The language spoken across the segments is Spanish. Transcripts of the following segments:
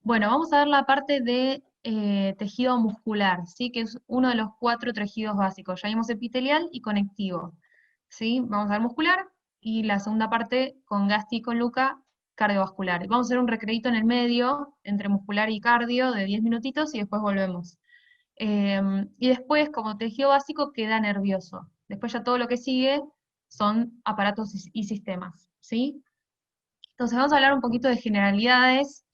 Bueno, vamos a ver la parte de tejido muscular, ¿sí? Que es uno de los 4 tejidos básicos. Ya vimos epitelial y conectivo, ¿sí? Vamos a ver muscular y la segunda parte con Gasti y con Luca, cardiovascular. Vamos a hacer un recreito en el medio, entre muscular y cardio, de 10 minutitos y después volvemos. Y después, como tejido básico, queda nervioso. Después ya todo lo que sigue son aparatos y sistemas, ¿sí? Entonces vamos a hablar un poquito de generalidades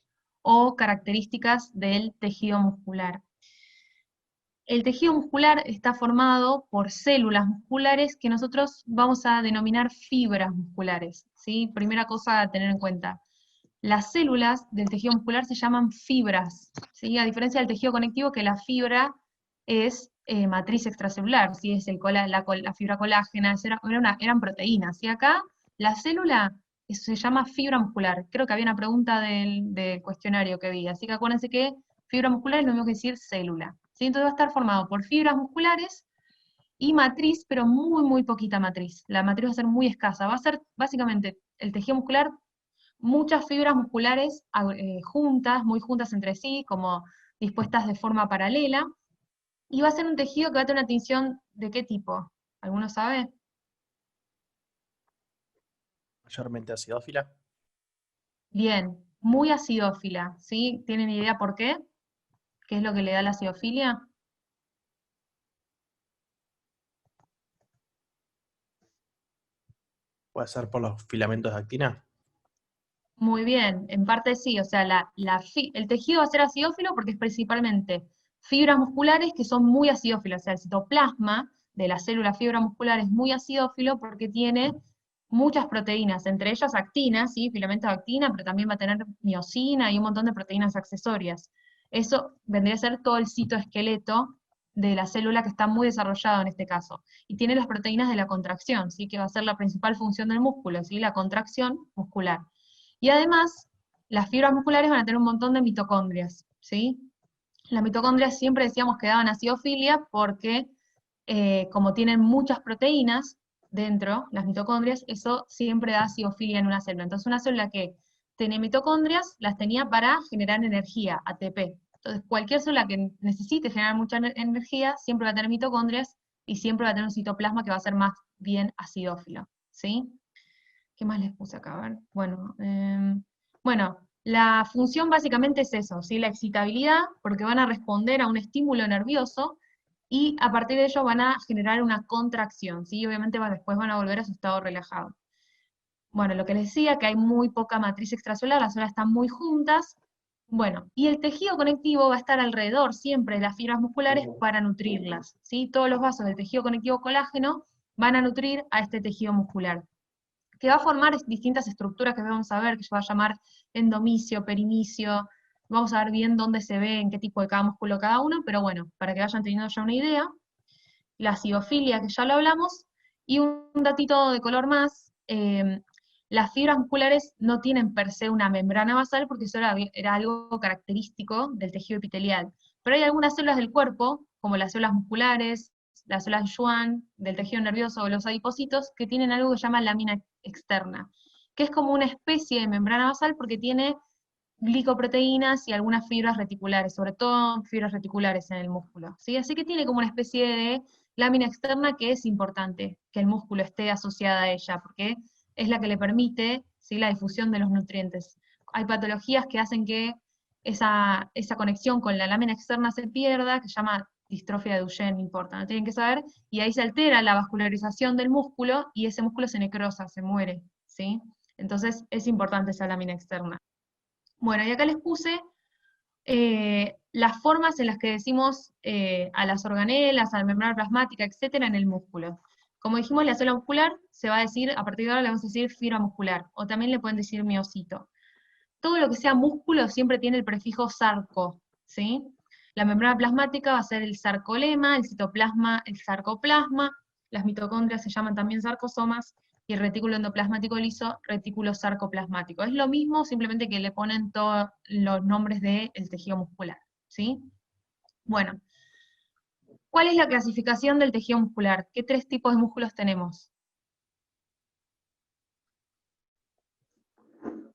o características del tejido muscular. El tejido muscular está formado por células musculares que nosotros vamos a denominar fibras musculares, ¿sí? Primera cosa a tener en cuenta. Las células del tejido muscular se llaman fibras, ¿sí? A diferencia del tejido conectivo, que la fibra es matriz extracelular, ¿sí? Es la fibra colágena, eran proteínas. Y acá la célula se llama fibra muscular. Creo que había una pregunta del cuestionario que vi, así que acuérdense que fibra muscular es lo mismo que decir célula, ¿sí? Entonces va a estar formado por fibras musculares y matriz, pero muy, muy poquita matriz. La matriz va a ser muy escasa. Va a ser básicamente el tejido muscular muchas fibras musculares juntas, muy juntas entre sí, como dispuestas de forma paralela, y va a ser un tejido que va a tener una tensión ¿de qué tipo? ¿Alguno sabe? Mayormente acidófila. Bien, muy acidófila, ¿sí? ¿Tienen idea por qué? ¿Qué es lo que le da la acidofilia? Puede ser por los filamentos de actina. Muy bien, en parte sí, o sea, el tejido va a ser acidófilo porque es principalmente fibras musculares que son muy acidófilas, o sea, el citoplasma de la célula fibra muscular es muy acidófilo porque tiene muchas proteínas, entre ellas actina, ¿sí? Filamento de actina, pero también va a tener miosina y un montón de proteínas accesorias. Eso vendría a ser todo el citoesqueleto de la célula que está muy desarrollado en este caso. Y tiene las proteínas de la contracción, ¿sí? Que va a ser la principal función del músculo, ¿sí? La contracción muscular. Y además, las fibras musculares van a tener un montón de mitocondrias, ¿sí? Las mitocondrias siempre decíamos que daban acidofilia porque como tienen muchas proteínas dentro, las mitocondrias, eso siempre da acidofilia en una célula. Entonces una célula que tenía mitocondrias, las tenía para generar energía, ATP. Entonces cualquier célula que necesite generar mucha energía, siempre va a tener mitocondrias y siempre va a tener un citoplasma que va a ser más bien acidófilo, ¿sí? ¿Qué más les puse acá? A ver. Bueno, la función básicamente es eso, ¿sí? La excitabilidad, porque van a responder a un estímulo nervioso y a partir de ello van a generar una contracción, ¿sí? Obviamente después van a volver a su estado relajado. Bueno, lo que les decía, que hay muy poca matriz extracelular, las células están muy juntas. Bueno, y el tejido conectivo va a estar alrededor siempre de las fibras musculares para nutrirlas, ¿sí? Todos los vasos del tejido conectivo colágeno van a nutrir a este tejido muscular que va a formar distintas estructuras que vamos a ver, que se va a llamar endomicio, perinicio, vamos a ver bien dónde se ve, en qué tipo de cada músculo cada uno, pero bueno, para que vayan teniendo ya una idea, la acidofilia, que ya lo hablamos, y un datito de color más, las fibras musculares no tienen per se una membrana basal porque eso era algo característico del tejido epitelial, pero hay algunas células del cuerpo, como las células musculares, las células de Schwann, del tejido nervioso o los adipocitos, que tienen algo que se llama lámina externa, que es como una especie de membrana basal porque tiene glicoproteínas y algunas fibras reticulares, sobre todo fibras reticulares en el músculo, ¿sí? Así que tiene como una especie de lámina externa que es importante que el músculo esté asociada a ella, porque es la que le permite, ¿sí? La difusión de los nutrientes. Hay patologías que hacen que esa conexión con la lámina externa se pierda, que se llama distrofia de Duchenne, no importa, no tienen que saber, y ahí se altera la vascularización del músculo y ese músculo se necrosa, se muere, ¿sí? Entonces es importante esa lámina externa. Bueno, y acá les puse las formas en las que decimos a las organelas, a la membrana plasmática, etcétera, en el músculo. Como dijimos, la célula muscular se va a decir, a partir de ahora le vamos a decir fibra muscular, o también le pueden decir miocito. Todo lo que sea músculo siempre tiene el prefijo sarco, ¿sí? La membrana plasmática va a ser el sarcolema, el citoplasma, el sarcoplasma, las mitocondrias se llaman también sarcosomas, y el retículo endoplasmático liso, retículo sarcoplasmático. Es lo mismo, simplemente que le ponen todos los nombres del tejido muscular, ¿sí? Bueno, ¿cuál es la clasificación del tejido muscular? ¿Qué 3 tipos de músculos tenemos?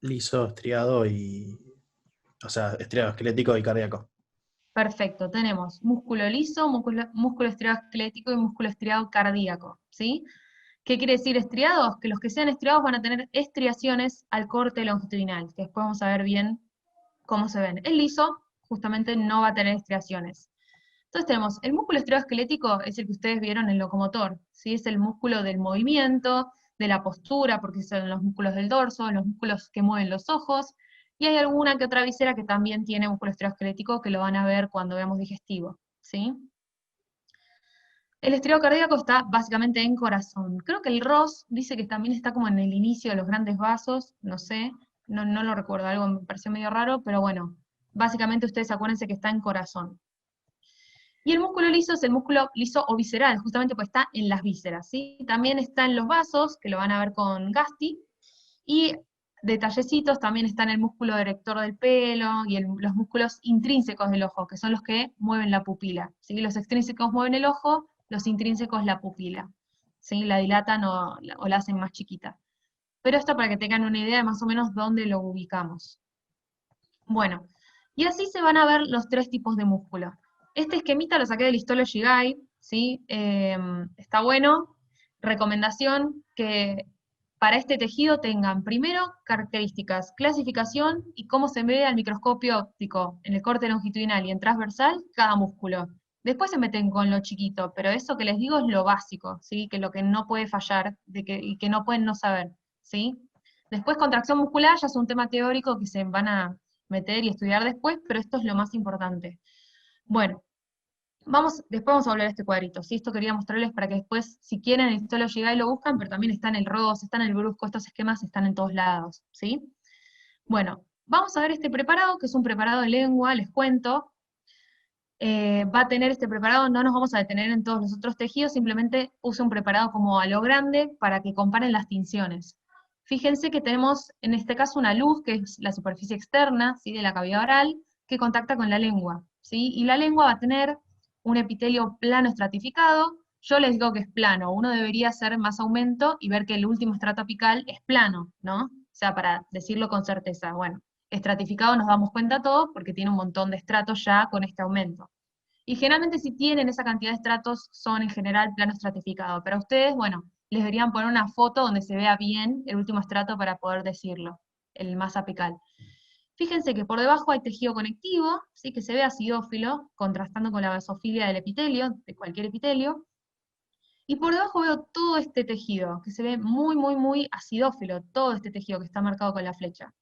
Liso, estriado y O sea, estriado esquelético y cardíaco. Perfecto, tenemos músculo liso, músculo estriado esquelético y músculo estriado cardíaco, ¿sí? ¿Qué quiere decir estriados? Que los que sean estriados van a tener estriaciones al corte longitudinal, que después vamos a ver bien cómo se ven. El liso justamente no va a tener estriaciones. Entonces tenemos el músculo estriado esquelético, es el que ustedes vieron en el locomotor, ¿sí? Es el músculo del movimiento, de la postura, porque son los músculos del dorso, los músculos que mueven los ojos, y hay alguna que otra víscera que también tiene músculo estriado esquelético, que lo van a ver cuando veamos digestivo, ¿sí? El estriado cardíaco está básicamente en corazón. Creo que el ROS dice que también está como en el inicio de los grandes vasos, no sé, no lo recuerdo, algo me pareció medio raro, pero bueno, básicamente ustedes acuérdense que está en corazón. Y el músculo liso es el músculo liso o visceral, justamente porque está en las vísceras, ¿sí? También está en los vasos, que lo van a ver con Gasti, y detallecitos, también está en el músculo erector del pelo, y los músculos intrínsecos del ojo, que son los que mueven la pupila, ¿sí? Los extrínsecos mueven el ojo, los intrínsecos la pupila, ¿sí? La dilatan o la hacen más chiquita. Pero esto para que tengan una idea de más o menos dónde lo ubicamos. Bueno, y así se van a ver los tres tipos de músculo. Este esquemita lo saqué del Histology Guide, ¿sí? Está bueno. Recomendación que para este tejido tengan primero características, clasificación y cómo se ve al microscopio óptico en el corte longitudinal y en transversal cada músculo. Después se meten con lo chiquito, pero eso que les digo es lo básico, ¿sí? Que lo que no puede fallar y que no pueden no saber, ¿sí? Después contracción muscular ya es un tema teórico que se van a meter y estudiar después, pero esto es lo más importante. Bueno, después vamos a volver a este cuadrito, ¿sí? Esto quería mostrarles para que después, si quieren, en Histology Guide lo buscan, pero también está en el ROS, está en el Brusco, estos esquemas están en todos lados, ¿sí? Bueno, vamos a ver este preparado, que es un preparado de lengua, les cuento. Va a tener este preparado, no nos vamos a detener en todos los otros tejidos, simplemente puse un preparado como a lo grande para que comparen las tinciones. Fíjense que tenemos en este caso una luz, que es la superficie externa, ¿sí? De la cavidad oral, que contacta con la lengua, ¿sí? Y la lengua va a tener un epitelio plano estratificado. Yo les digo que es plano, uno debería hacer más aumento y ver que el último estrato apical es plano, ¿no? O sea, para decirlo con certeza, bueno, estratificado nos damos cuenta todos porque tiene un montón de estratos ya con este aumento. Y generalmente si tienen esa cantidad de estratos son en general plano estratificado, pero a ustedes, bueno, les deberían poner una foto donde se vea bien el último estrato para poder decirlo, el más apical. Fíjense que por debajo hay tejido conectivo, ¿sí? Que se ve acidófilo, contrastando con la basofilia del epitelio, de cualquier epitelio. Y por debajo veo todo este tejido, que se ve muy, muy, muy acidófilo, todo este tejido que está marcado con la flecha.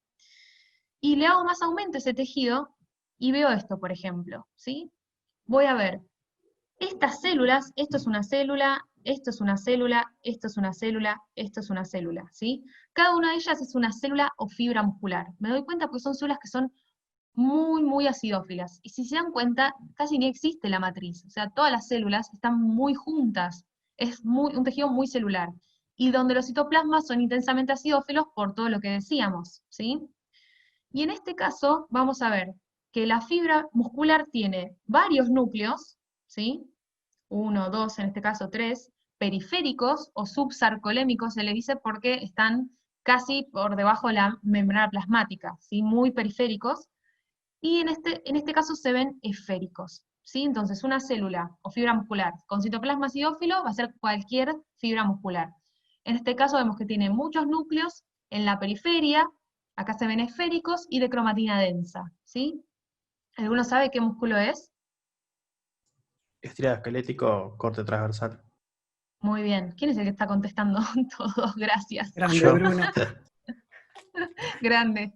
Y le hago más aumento a ese tejido y veo esto, por ejemplo, ¿sí? Voy a ver estas células, esto es una célula, esto es una célula, esto es una célula, esto es una célula, ¿sí? Cada una de ellas es una célula o fibra muscular. Me doy cuenta porque son células que son muy, muy acidófilas. Y si se dan cuenta, casi ni existe la matriz. O sea, todas las células están muy juntas. Es un tejido muy celular. Y donde los citoplasmas son intensamente acidófilos por todo lo que decíamos, ¿sí? Y en este caso, vamos a ver que la fibra muscular tiene varios núcleos, ¿sí? Uno, dos, en este caso tres, periféricos o subsarcolémicos se le dice porque están casi por debajo de la membrana plasmática, ¿sí? Muy periféricos, y en este caso se ven esféricos, ¿sí? Entonces una célula o fibra muscular con citoplasma acidófilo va a ser cualquier fibra muscular. En este caso vemos que tiene muchos núcleos en la periferia, acá se ven esféricos y de cromatina densa, ¿sí? ¿Alguno sabe qué músculo es? Estriado esquelético, corte transversal. Muy bien. ¿Quién es el que está contestando? Todos, gracias. Grande, Yo. Bruno. Grande.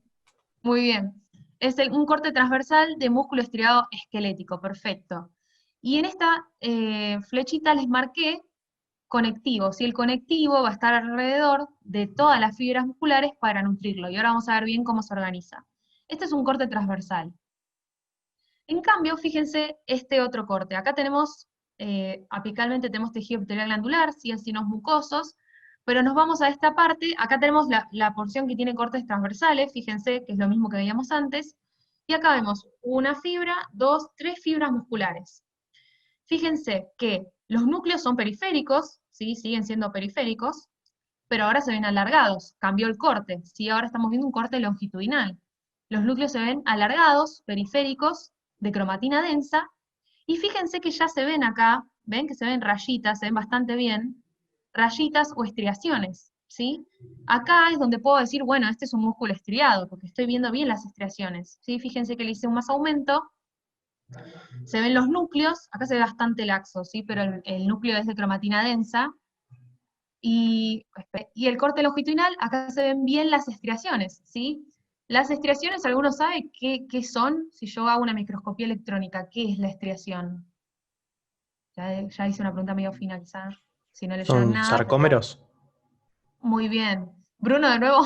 Muy bien. Es un corte transversal de músculo estriado esquelético, perfecto. Y en esta flechita les marqué conectivo. Si el conectivo va a estar alrededor de todas las fibras musculares para nutrirlo. Y ahora vamos a ver bien cómo se organiza. Este es un corte transversal. En cambio, fíjense este otro corte. Acá tenemos, apicalmente tenemos tejido epitelial glandular, sí, sinos mucosos, pero nos vamos a esta parte, acá tenemos la porción que tiene cortes transversales, fíjense que es lo mismo que veíamos antes, y acá vemos una fibra, dos, tres fibras musculares. Fíjense que los núcleos son periféricos, ¿sí? Siguen siendo periféricos, pero ahora se ven alargados, cambió el corte, ¿sí? Ahora estamos viendo un corte longitudinal. Los núcleos se ven alargados, periféricos, de cromatina densa, y fíjense que ya se ven acá, ven que se ven rayitas, se ven bastante bien, rayitas o estriaciones, ¿sí? Acá es donde puedo decir, bueno, este es un músculo estriado, porque estoy viendo bien las estriaciones, ¿sí? Fíjense que le hice un más aumento, se ven los núcleos, acá se ve bastante laxo, ¿sí? Pero el núcleo es de cromatina densa, y el corte longitudinal, acá se ven bien las estriaciones, ¿sí? Las estriaciones, ¿alguno sabe qué son? Si yo hago una microscopía electrónica, ¿qué es la estriación? Ya hice una pregunta medio finalizada, si no leyeron ¿Son nada, pero bueno. sarcómeros? Muy bien. Bruno, de nuevo.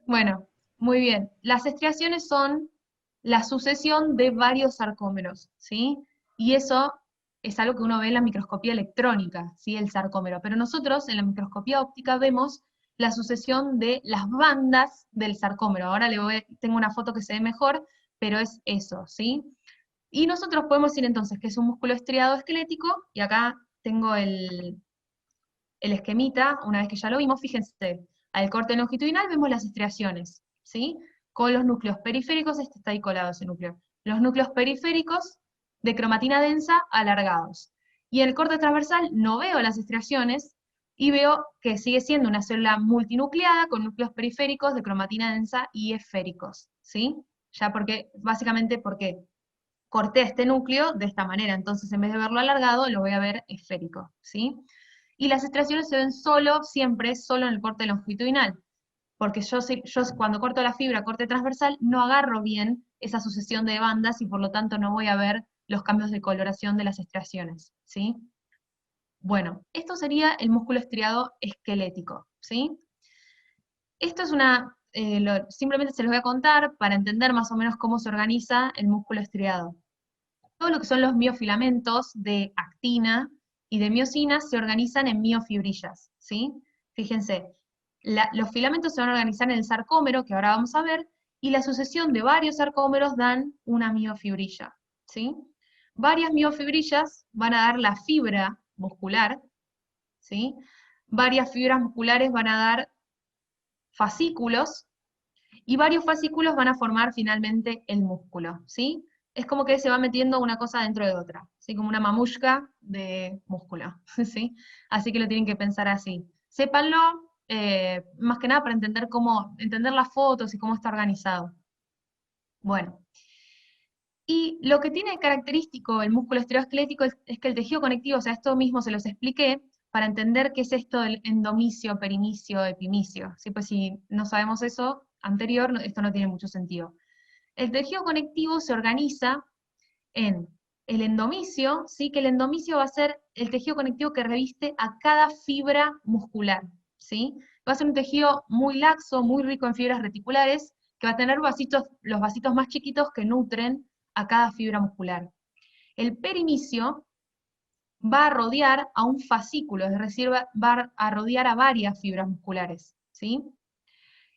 Bueno, muy bien. Las estriaciones son la sucesión de varios sarcómeros, ¿sí? Y eso es algo que uno ve en la microscopía electrónica, ¿sí? El sarcómero. Pero nosotros en la microscopía óptica vemos la sucesión de las bandas del sarcómero. Ahora tengo una foto que se ve mejor, pero es eso, ¿sí? Y nosotros podemos decir entonces que es un músculo estriado esquelético, y acá tengo el esquemita, una vez que ya lo vimos, fíjense, al corte longitudinal vemos las estriaciones, ¿sí? Con los núcleos periféricos, este está ahí colado ese núcleo, los núcleos periféricos de cromatina densa alargados. Y en el corte transversal no veo las estriaciones, y veo que sigue siendo una célula multinucleada con núcleos periféricos de cromatina densa y esféricos, ¿sí? Ya básicamente porque corté este núcleo de esta manera, entonces en vez de verlo alargado, lo voy a ver esférico, ¿sí? Y las estriaciones se ven siempre solo en el corte longitudinal, porque yo cuando corto la fibra, corte transversal, no agarro bien esa sucesión de bandas y por lo tanto no voy a ver los cambios de coloración de las estriaciones, ¿sí? Bueno, esto sería el músculo estriado esquelético, ¿sí? Esto es simplemente se los voy a contar para entender más o menos cómo se organiza el músculo estriado. Todo lo que son los miofilamentos de actina y de miosina se organizan en miofibrillas, ¿sí? Fíjense, los filamentos se van a organizar en el sarcómero, que ahora vamos a ver, y la sucesión de varios sarcómeros dan una miofibrilla, ¿sí? Varias miofibrillas van a dar la fibra muscular, ¿sí? Varias fibras musculares van a dar fascículos, y varios fascículos van a formar finalmente el músculo, ¿sí? Es como que se va metiendo una cosa dentro de otra, ¿sí? Como una mamushka de músculo, ¿sí? Así que lo tienen que pensar así. Sépanlo, más que nada para entender las fotos y cómo está organizado. Bueno, y lo que tiene de característico el músculo esteroesquelético es que el tejido conectivo, o sea, esto mismo se los expliqué, para entender qué es esto del endomicio, perimicio, epimicio, ¿sí? Pues si no sabemos eso anterior, esto no tiene mucho sentido. El tejido conectivo se organiza en el endomicio, ¿sí? Que el endomicio va a ser el tejido conectivo que reviste a cada fibra muscular, ¿sí? Va a ser un tejido muy laxo, muy rico en fibras reticulares, que va a tener los vasitos más chiquitos que nutren a cada fibra muscular. El perimicio va a rodear a un fascículo, es decir, va a rodear a varias fibras musculares, ¿sí?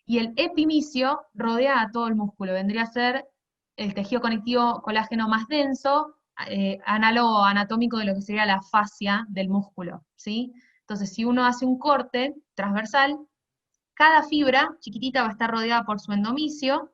Y el epimicio rodea a todo el músculo, vendría a ser el tejido conectivo colágeno más denso, análogo anatómico de lo que sería la fascia del músculo, ¿sí? Entonces, si uno hace un corte transversal, cada fibra chiquitita va a estar rodeada por su endomicio,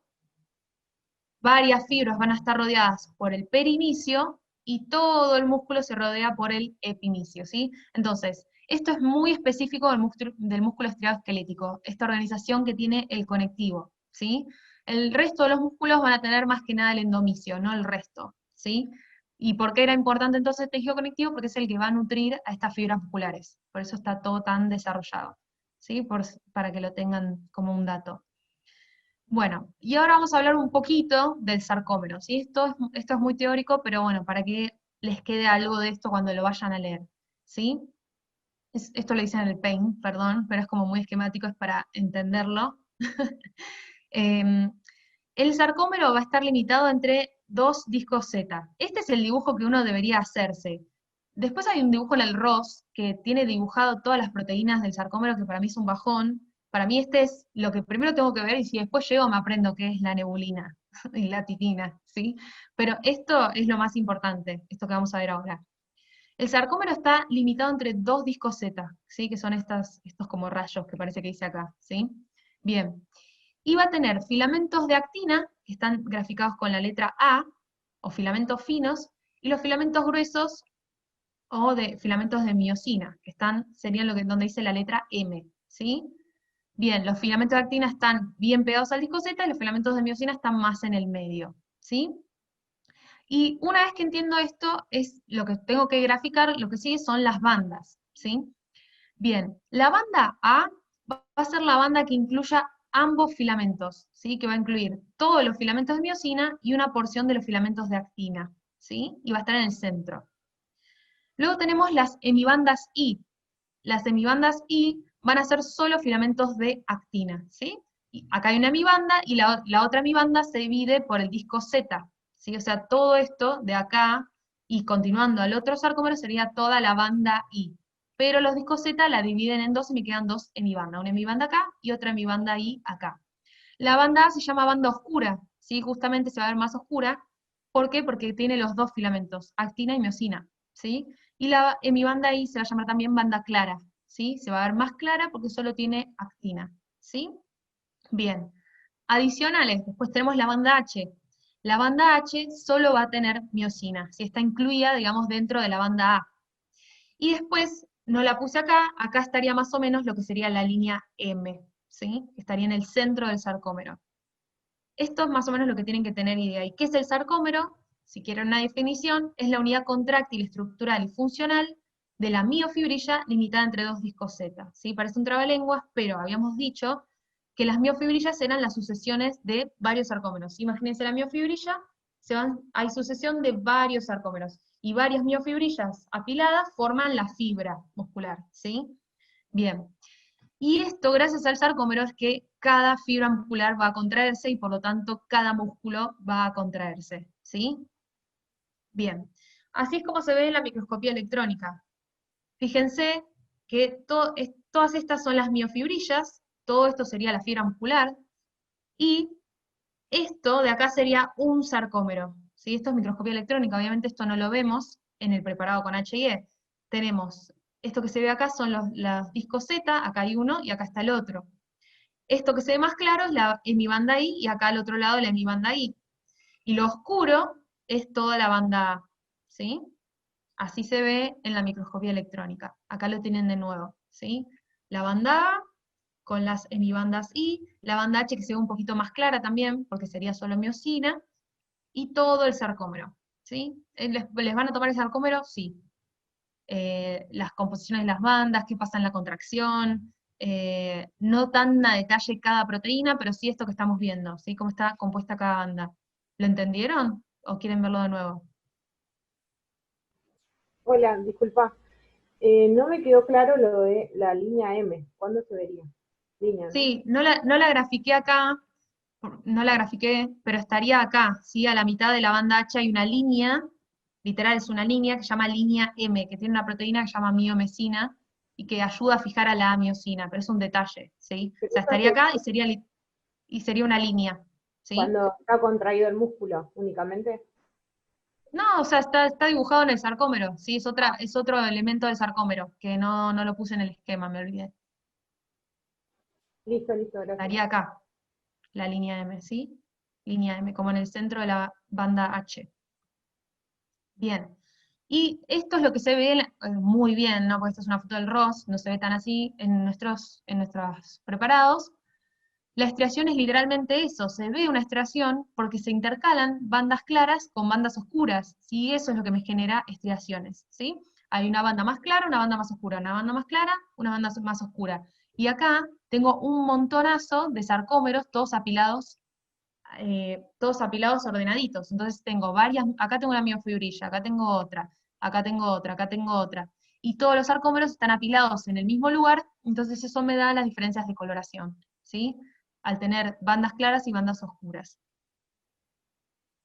varias fibras van a estar rodeadas por el perimicio, y todo el músculo se rodea por el epimicio, ¿sí? Entonces, esto es muy específico del músculo estriado esquelético, esta organización que tiene el conectivo, ¿sí? El resto de los músculos van a tener más que nada el endomicio, no el resto, ¿sí? ¿Y por qué era importante entonces el tejido conectivo? Porque es el que va a nutrir a estas fibras musculares, por eso está todo tan desarrollado, ¿sí? Para que lo tengan como un dato. Bueno, y ahora vamos a hablar un poquito del sarcómero, ¿sí? Esto es muy teórico, pero bueno, para que les quede algo de esto cuando lo vayan a leer, ¿sí? Esto lo dicen en el Paint, perdón, pero es como muy esquemático, es para entenderlo. Em, el sarcómero va a estar limitado entre dos discos Z. Este es el dibujo que uno debería hacerse. Después hay un dibujo en el ROS que tiene dibujado todas las proteínas del sarcómero, que para mí es un bajón. Para mí este es lo que primero tengo que ver, y si después llego me aprendo qué es la nebulina y la titina, ¿sí? Pero esto es lo más importante, esto que vamos a ver ahora. El sarcómero está limitado entre dos discos Z, ¿sí? Que son estos como rayos que parece que dice acá, ¿sí? Bien. y va a tener filamentos de actina, que están graficados con la letra A, o filamentos finos, y los filamentos gruesos, o de filamentos de miosina, que serían donde dice la letra M, ¿sí? Bien, los filamentos de actina están bien pegados al disco Z, y los filamentos de miosina están más en el medio, ¿sí? Y una vez que entiendo esto, es lo que tengo que graficar, lo que sigue son las bandas, ¿sí? Bien, la banda A va a ser la banda que incluya ambos filamentos, ¿sí? Que va a incluir todos los filamentos de miosina y una porción de los filamentos de actina, ¿sí? Y va a estar en el centro. Luego tenemos las hemibandas I. Las hemibandas I van a ser solo filamentos de actina, ¿sí? Y acá hay una hemibanda y la otra hemibanda se divide por el disco Z, ¿sí? O sea, todo esto de acá y continuando al otro sarcómero sería toda la banda I. Pero los discos Z la dividen en dos y me quedan dos hemibandas, una hemibanda acá y otra hemibanda I acá. La banda A se llama banda oscura, ¿sí? Justamente se va a ver más oscura. ¿Por qué? Porque tiene los dos filamentos, actina y miosina, ¿sí? Y mi banda I se va a llamar también banda clara, ¿sí? Se va a ver más clara porque solo tiene actina, ¿sí? Bien. Adicionales, después tenemos la banda H. La banda H solo va a tener miosina, si está incluida, digamos, dentro de la banda A. Y después, no la puse acá, acá estaría más o menos lo que sería la línea M, ¿sí? Estaría en el centro del sarcómero. Esto es más o menos lo que tienen que tener idea. ¿Y qué es el sarcómero? Si quieren una definición, es la unidad contráctil, estructural y funcional de la miofibrilla limitada entre dos discos Z. ¿Sí? Parece un trabalenguas, pero habíamos dicho que las miofibrillas eran las sucesiones de varios sarcómeros. Imagínense la miofibrilla, hay sucesión de varios sarcómeros, y varias miofibrillas apiladas forman la fibra muscular. ¿Sí? Bien. Y esto, gracias al sarcómero, es que cada fibra muscular va a contraerse y por lo tanto cada músculo va a contraerse, ¿sí? Bien, así es como se ve en la microscopía electrónica. Fíjense que todas estas son las miofibrillas, todo esto sería la fibra muscular, y esto de acá sería un sarcómero, ¿sí? Esto es microscopía electrónica, obviamente esto no lo vemos en el preparado con H&E. Tenemos, esto que se ve acá son los discos Z, acá hay uno y acá está el otro. Esto que se ve más claro es la hemibanda I, y acá al otro lado la hemibanda I. Y lo oscuro es toda la banda A, ¿sí? Así se ve en la microscopía electrónica. Acá lo tienen de nuevo, ¿sí? La banda A con las hemibandas I, la banda H que se ve un poquito más clara también, porque sería solo miosina, y todo el sarcómero, ¿sí? ¿Les van a tomar el sarcómero? Sí. Las composiciones de las bandas, qué pasa en la contracción, no tan a detalle cada proteína, pero sí esto que estamos viendo, ¿sí? Cómo está compuesta cada banda. ¿Lo entendieron? ¿O quieren verlo de nuevo? Hola, disculpa. No me quedó claro lo de la línea M. ¿Cuándo se vería? Línea, ¿no? Sí, no la grafiqué acá, no la grafiqué, pero estaría acá, ¿sí? A la mitad de la banda H hay una línea, literal es una línea que se llama línea M, que tiene una proteína que se llama miomesina, y que ayuda a fijar a la miosina, pero es un detalle, ¿sí? O Pero sea, eso estaría se acá y sería una línea, ¿sí? cuando está contraído el músculo únicamente. No, o sea, está dibujado en el sarcómero, ¿sí? Es otro elemento del sarcómero, que no lo puse en el esquema, me olvidé. Listo, listo, gracias. Estaría acá, la línea M, ¿sí? Línea M, como en el centro de la banda H. Bien. Y esto es lo que se ve muy bien, ¿no? Porque esta es una foto del ROS, no se ve tan así en nuestros preparados. La estriación es literalmente eso, se ve una estriación porque se intercalan bandas claras con bandas oscuras, ¿sí? Eso es lo que me genera estriaciones, ¿sí? Hay una banda más clara, una banda más oscura, una banda más clara, una banda más oscura. Y acá tengo un montonazo de sarcómeros, todos apilados ordenaditos. Entonces tengo varias, acá tengo una miofibrilla, acá tengo otra, acá tengo otra, acá tengo otra. Y todos los sarcómeros están apilados en el mismo lugar, entonces eso me da las diferencias de coloración, ¿sí? Al tener bandas claras y bandas oscuras.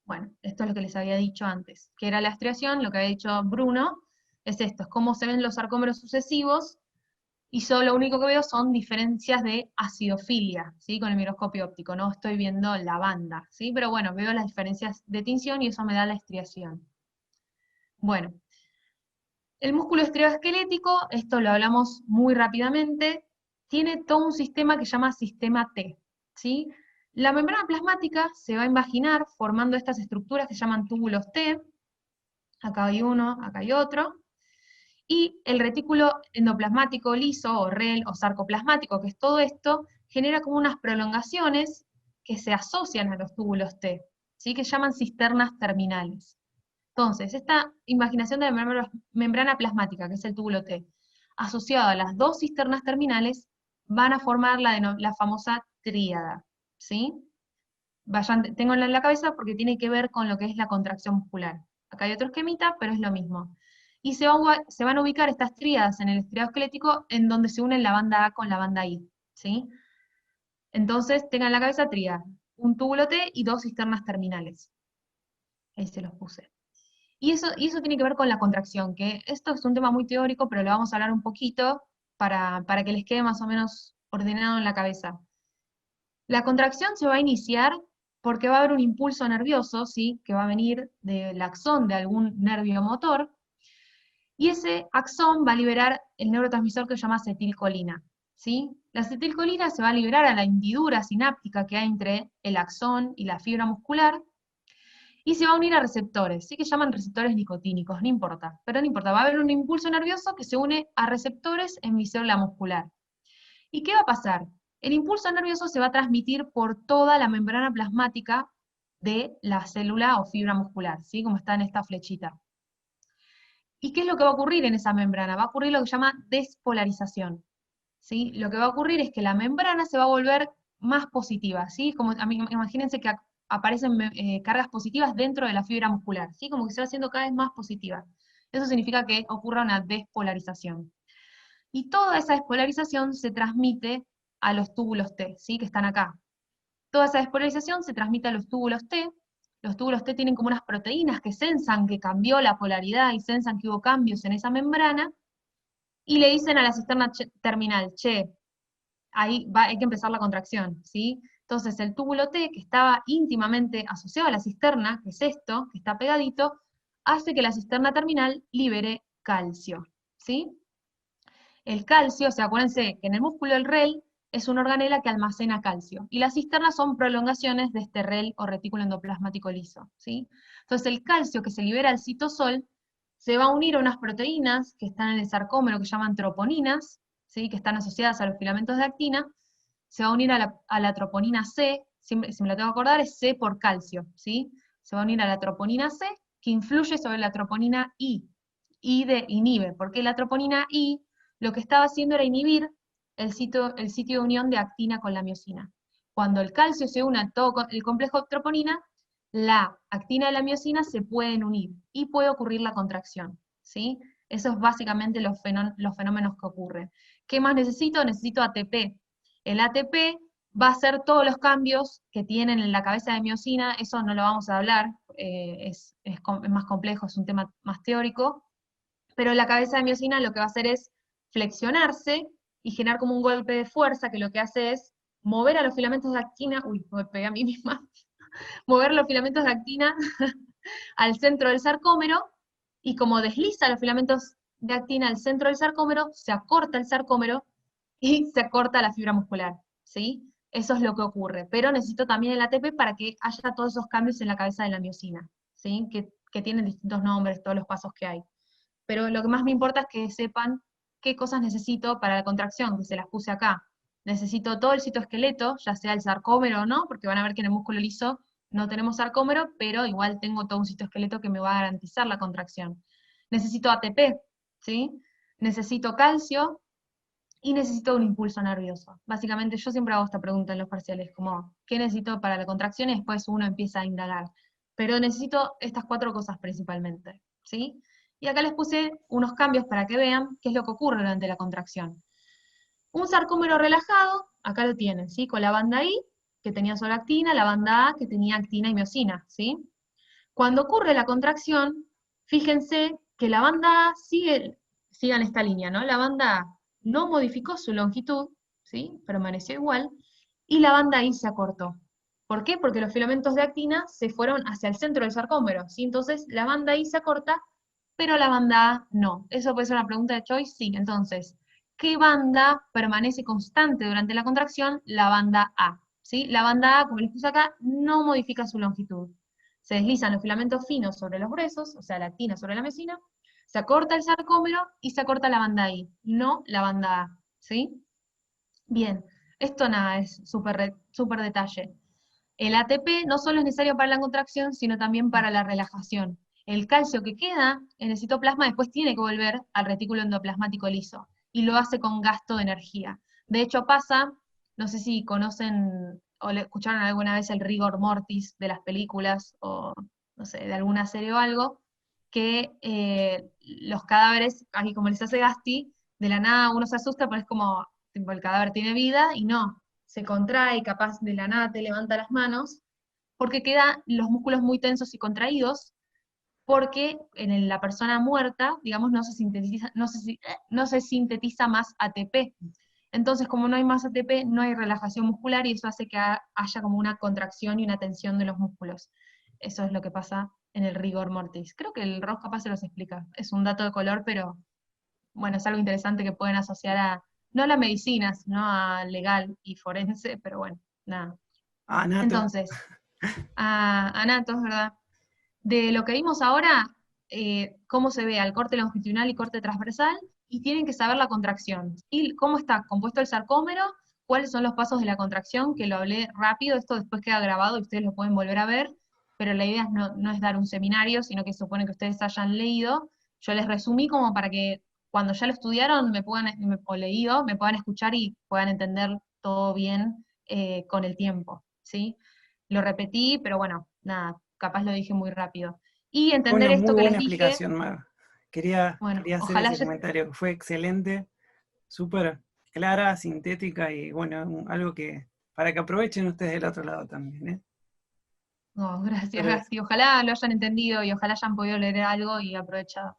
Bueno, esto es lo que les había dicho antes, que era la estriación, lo que había dicho Bruno, es esto, es cómo se ven los sarcómeros sucesivos, y yo lo único que veo son diferencias de acidofilia, ¿sí? Con el microscopio óptico, no estoy viendo la banda, ¿sí? Pero bueno, veo las diferencias de tinción y eso me da la estriación. Bueno, el músculo estriosquelético, esto lo hablamos muy rápidamente, tiene todo un sistema que se llama sistema T, ¿sí? La membrana plasmática se va a imaginar formando estas estructuras que se llaman túbulos T, acá hay uno, acá hay otro, y el retículo endoplasmático liso, o REL, o sarcoplasmático, que es todo esto, genera como unas prolongaciones que se asocian a los túbulos T, ¿sí? Que llaman cisternas terminales. Entonces, esta imaginación de la membrana plasmática, que es el túbulo T, asociado a las dos cisternas terminales, van a formar la famosa tríada, ¿sí? Tengo en la cabeza porque tiene que ver con lo que es la contracción muscular. Acá hay otro esquemita, pero es lo mismo. Y se van a ubicar estas tríadas en el estriado esquelético en donde se unen la banda A con la banda I, ¿sí? Entonces, tengan en la cabeza tríada, un túbulo T y dos cisternas terminales. Ahí se los puse. Y eso tiene que ver con la contracción, que esto es un tema muy teórico, pero lo vamos a hablar un poquito para que les quede más o menos ordenado en la cabeza. La contracción se va a iniciar porque va a haber un impulso nervioso, ¿sí? Que va a venir del axón de algún nervio motor, y ese axón va a liberar el neurotransmisor que se llama acetilcolina, ¿sí? La acetilcolina se va a liberar a la hendidura sináptica que hay entre el axón y la fibra muscular, y se va a unir a receptores, ¿sí? Que llaman receptores nicotínicos, no importa, pero no importa, va a haber un impulso nervioso que se une a receptores en mi célula muscular. ¿Y qué va a pasar? El impulso nervioso se va a transmitir por toda la membrana plasmática de la célula o fibra muscular, ¿sí? Como está en esta flechita. ¿Y qué es lo que va a ocurrir en esa membrana? Va a ocurrir lo que se llama despolarización, ¿sí? Lo que va a ocurrir es que la membrana se va a volver más positiva, ¿sí? Como, imagínense que aparecen cargas positivas dentro de la fibra muscular, ¿sí? Como que se va haciendo cada vez más positiva. Eso significa que ocurra una despolarización. Y toda esa despolarización se transmite a los túbulos T, ¿sí? Que están acá. Toda esa despolarización se transmite a los túbulos T. Los túbulos T tienen como unas proteínas que sensan que cambió la polaridad y sensan que hubo cambios en esa membrana, y le dicen a la cisterna terminal, che, hay que empezar la contracción, ¿sí? Entonces el túbulo T, que estaba íntimamente asociado a la cisterna, que es esto, que está pegadito, hace que la cisterna terminal libere calcio, ¿sí? El calcio, o sea, acuérdense que en el músculo el REL es una organela que almacena calcio, y las cisternas son prolongaciones de este REL o retículo endoplasmático liso, ¿sí? Entonces el calcio que se libera al citosol se va a unir a unas proteínas que están en el sarcómero que llaman troponinas, ¿sí? Que están asociadas a los filamentos de actina, se va a unir a la troponina C, si me la tengo que acordar, es C por calcio, ¿sí? Se va a unir a la troponina C, que influye sobre la troponina I de inhibe, porque la troponina I lo que estaba haciendo era inhibir el sitio de unión de actina con la miosina. Cuando el calcio se une a todo el complejo troponina, la actina y la miosina se pueden unir, y puede ocurrir la contracción, ¿sí? Eso es básicamente los fenómenos que ocurren. ¿Qué más necesito? Necesito ATP. El ATP va a hacer todos los cambios que tienen en la cabeza de miosina, eso no lo vamos a hablar, es más complejo, es un tema más teórico, pero la cabeza de miosina lo que va a hacer es flexionarse y generar como un golpe de fuerza, que lo que hace es mover a los filamentos de actina, uy, me pegué a mí misma, mover los filamentos de actina al centro del sarcómero, y como desliza los filamentos de actina al centro del sarcómero, se acorta el sarcómero y se acorta la fibra muscular, ¿sí? Eso es lo que ocurre, pero necesito también el ATP para que haya todos esos cambios en la cabeza de la miosina, ¿sí? Que tienen distintos nombres, todos los pasos que hay. Pero lo que más me importa es que sepan qué cosas necesito para la contracción, que se las puse acá. Necesito todo el citoesqueleto, ya sea el sarcómero o no, porque van a ver que en el músculo liso no tenemos sarcómero, pero igual tengo todo un citoesqueleto que me va a garantizar la contracción. Necesito ATP, ¿sí? Necesito calcio y necesito un impulso nervioso. Básicamente yo siempre hago esta pregunta en los parciales, como, ¿qué necesito para la contracción? Y después uno empieza a indagar. Pero necesito estas 4 cosas principalmente, ¿sí? Y acá les puse unos cambios para que vean qué es lo que ocurre durante la contracción. Un sarcómero relajado, acá lo tienen, ¿sí? Con la banda I, que tenía solo actina, la banda A, que tenía actina y miosina, ¿sí? Cuando ocurre la contracción, fíjense que la banda A sigan esta línea, ¿no? La banda A no modificó su longitud, ¿sí? Permaneció igual, y la banda I se acortó. ¿Por qué? Porque los filamentos de actina se fueron hacia el centro del sarcómero, ¿sí? Entonces la banda I se acorta, pero la banda A no. ¿Eso puede ser una pregunta de choice? Sí. Entonces, ¿qué banda permanece constante durante la contracción? La banda A. ¿sí? La banda A, como les puse acá, no modifica su longitud. Se deslizan los filamentos finos sobre los gruesos, o sea, la actina sobre la mesina, se acorta el sarcómero y se acorta la banda I, no la banda A, ¿sí? Bien, esto nada, es súper detalle. El ATP no solo es necesario para la contracción, sino también para la relajación. El calcio que queda en el citoplasma después tiene que volver al retículo endoplasmático liso, y lo hace con gasto de energía. De hecho pasa, no sé si conocen o le escucharon alguna vez el rigor mortis de las películas, o no sé, de alguna serie o algo, que los cadáveres, así como les hace Gasti, de la nada uno se asusta, pero es como, tipo, el cadáver tiene vida, y no, se contrae, capaz de la nada te levanta las manos, porque quedan los músculos muy tensos y contraídos, porque en la persona muerta, digamos, no se sintetiza más ATP. Entonces, como no hay más ATP, no hay relajación muscular, y eso hace que haya como una contracción y una tensión de los músculos. Eso es lo que pasa en el rigor mortis. Creo que el Ross capaz se los explica. Es un dato de color, pero bueno, es algo interesante que pueden asociar a, no a la medicina, sino a legal y forense, pero bueno, nada. Ah, Nato. Entonces, a Anatos, ¿verdad? De lo que vimos ahora, cómo se ve al corte longitudinal y corte transversal, y tienen que saber la contracción. Y cómo está compuesto el sarcómero, cuáles son los pasos de la contracción, que lo hablé rápido, esto después queda grabado y ustedes lo pueden volver a ver, pero la idea no es dar un seminario, sino que supone que ustedes hayan leído. Yo les resumí como para que cuando ya lo estudiaron o leído, me puedan escuchar y puedan entender todo bien con el tiempo, ¿sí? Lo repetí, pero bueno, nada, capaz lo dije muy rápido. Y Fue entender una muy esto que les buena dije, explicación, Mar. Quería bueno, hacer ojalá ese comentario. Fue excelente, súper clara, sintética y bueno, algo que para que aprovechen ustedes del otro lado también, ¿eh? no, gracias, Pero Gasti, ojalá lo hayan entendido y ojalá hayan podido leer algo y aprovechado.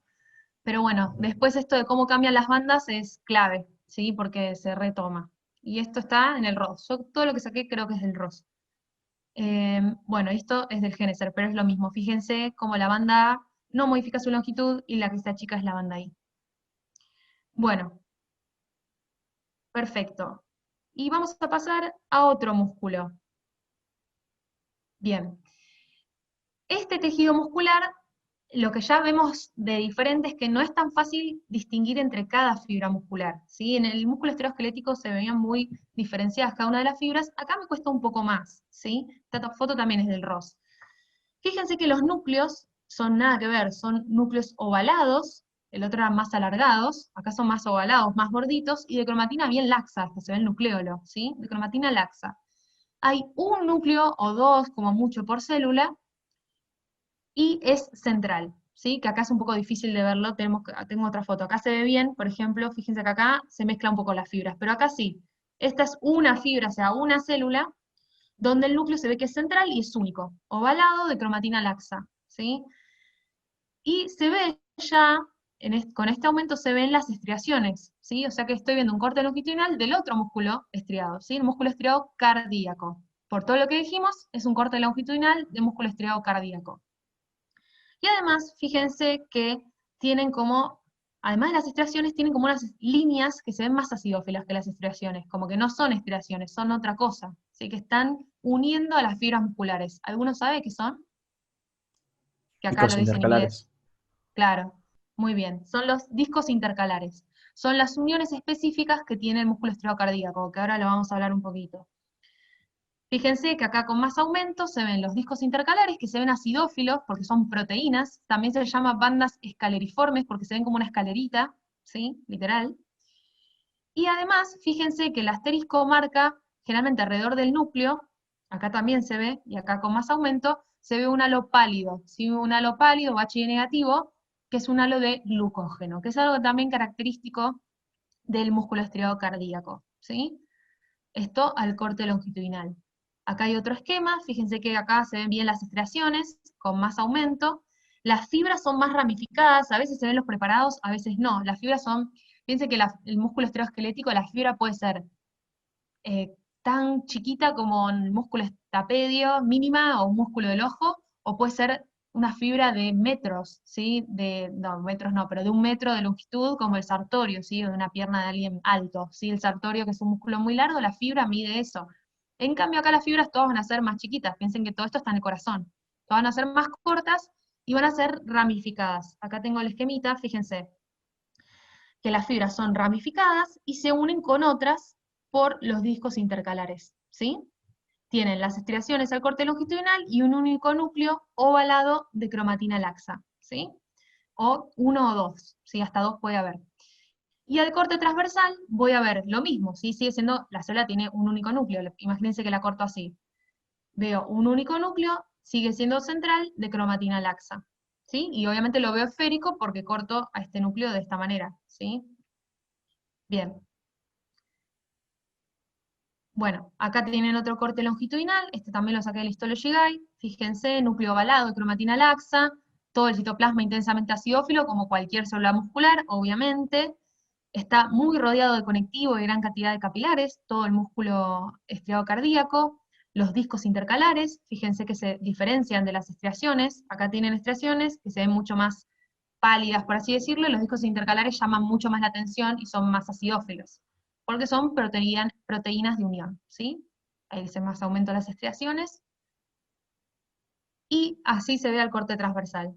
Pero bueno, después esto de cómo cambian las bandas es clave, ¿sí? Porque se retoma. Y esto está en el ROS. Yo todo lo que saqué creo que es del ROS. Bueno, esto es del Geneser, pero es lo mismo. Fíjense cómo la banda A no modifica su longitud y la que está chica es la banda I. Bueno, perfecto. Y vamos a pasar a otro músculo. Bien. Este tejido muscular, lo que ya vemos de diferente es que no es tan fácil distinguir entre cada fibra muscular, ¿sí? En el músculo esteroesquelético se veían muy diferenciadas cada una de las fibras, acá me cuesta un poco más, ¿sí? Esta foto también es del ROS. Fíjense que los núcleos son nada que ver, son núcleos ovalados, el otro eran más alargados, acá son más ovalados, más gorditos, y de cromatina bien laxa, hasta se ve el nucleolo, ¿sí? De cromatina laxa. Hay un núcleo o dos, como mucho, por célula, y es central, ¿sí? Que acá es un poco difícil de verlo, tengo otra foto, acá se ve bien, por ejemplo, fíjense que acá se mezcla un poco las fibras, pero acá sí, esta es una fibra, o sea, una célula, donde el núcleo se ve que es central y es único, ovalado de cromatina laxa, ¿sí? Y se ve ya, con este aumento se ven las estriaciones, ¿sí? O sea que estoy viendo un corte longitudinal del otro músculo estriado, ¿sí? El músculo estriado cardíaco. Por todo lo que dijimos, es un corte longitudinal de músculo estriado cardíaco. Y además, fíjense que tienen como, además de las estriaciones, tienen como unas líneas que se ven más acidófilas que las estriaciones, como que no son estriaciones, son otra cosa, ¿sí? Que están uniendo a las fibras musculares. ¿Alguno sabe qué son? Que acá Picos lo dice en intercalares. inglés. Claro, muy bien. Son los discos intercalares. Son las uniones específicas que tiene el músculo estriocardíaco, que ahora lo vamos a hablar un poquito. Fíjense que acá con más aumento se ven los discos intercalares, que se ven acidófilos porque son proteínas. También se les llama bandas escaleriformes porque se ven como una escalerita, ¿sí? Literal. Y además, fíjense que el asterisco marca generalmente alrededor del núcleo, acá también se ve, y acá con más aumento, se ve un halo pálido, ¿sí? Un halo pálido o H negativo, que es un halo de glucógeno, que es algo también característico del músculo estriado cardíaco, ¿sí? Esto al corte longitudinal. Acá hay otro esquema, fíjense que acá se ven bien las estriaciones, con más aumento. Las fibras son más ramificadas, a veces se ven los preparados, a veces no. Las fibras son, fíjense que el músculo esteroesquelético, la fibra puede ser tan chiquita como el músculo estapedio, mínima, o un músculo del ojo, o puede ser una fibra de metros, ¿sí? No, metros no, pero de 1 metro de longitud, como el sartorio, ¿sí? O de una pierna de alguien alto, ¿sí? El sartorio, que es un músculo muy largo, la fibra mide eso, En cambio acá las fibras todas van a ser más chiquitas, piensen que todo esto está en el corazón. Todas van a ser más cortas y van a ser ramificadas. Acá tengo el esquemita, fíjense, que las fibras son ramificadas y se unen con otras por los discos intercalares, ¿sí? Tienen las estriaciones al corte longitudinal y un único núcleo ovalado de cromatina laxa, ¿sí? O uno o dos, ¿sí? Hasta dos puede haber. Y al corte transversal voy a ver lo mismo, ¿sí? Sigue siendo, la célula tiene un único núcleo, imagínense que la corto así. Veo un único núcleo, sigue siendo central de cromatina laxa, ¿sí? Y obviamente lo veo esférico porque corto a este núcleo de esta manera, ¿sí? Bien. Bueno, acá tienen otro corte longitudinal, este también lo saqué del Histology Guide, fíjense, núcleo ovalado de cromatina laxa, todo el citoplasma intensamente acidófilo, como cualquier célula muscular, obviamente, está muy rodeado de conectivo y gran cantidad de capilares, todo el músculo estriado cardíaco, los discos intercalares, fíjense que se diferencian de las estriaciones, acá tienen estriaciones que se ven mucho más pálidas, por así decirlo, y los discos intercalares llaman mucho más la atención y son más acidófilos, porque son proteínas de unión, ¿sí? Ahí dice más aumento de las estriaciones, y así se ve al corte transversal.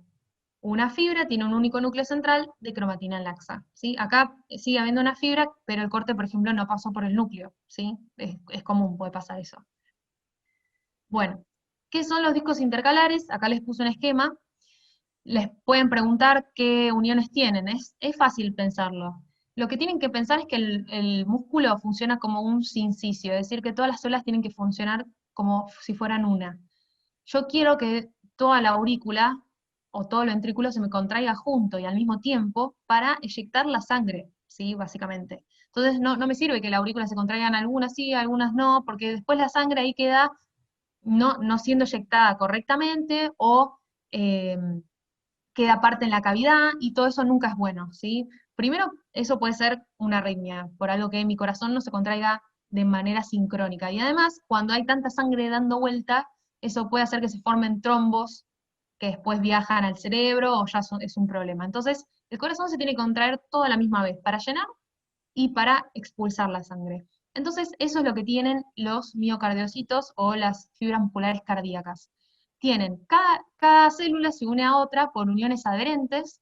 Una fibra tiene un único núcleo central de cromatina laxa, ¿sí? Acá sigue habiendo una fibra, pero el corte, por ejemplo, no pasó por el núcleo, ¿sí? Es común, puede pasar eso. Bueno, ¿qué son los discos intercalares? Acá les puse un esquema. Les pueden preguntar qué uniones tienen, es fácil pensarlo. Lo que tienen que pensar es que el músculo funciona como un sincicio, es decir, que todas las células tienen que funcionar como si fueran una. Yo quiero que toda la aurícula o todo el ventrículo se me contraiga junto y al mismo tiempo para eyectar la sangre, ¿sí? Básicamente. Entonces no me sirve que la aurícula se contraigan algunas sí, algunas no, porque después la sangre ahí queda no siendo eyectada correctamente o queda parte en la cavidad y todo eso nunca es bueno, ¿sí? Primero, eso puede ser una arritmia, por algo que mi corazón no se contraiga de manera sincrónica. Y además, cuando hay tanta sangre dando vuelta, eso puede hacer que se formen trombos que después viajan al cerebro o ya es un problema. Entonces, el corazón se tiene que contraer toda la misma vez para llenar y para expulsar la sangre. Entonces, eso es lo que tienen los miocardiocitos o las fibras musculares cardíacas. Tienen, cada célula se une a otra por uniones adherentes,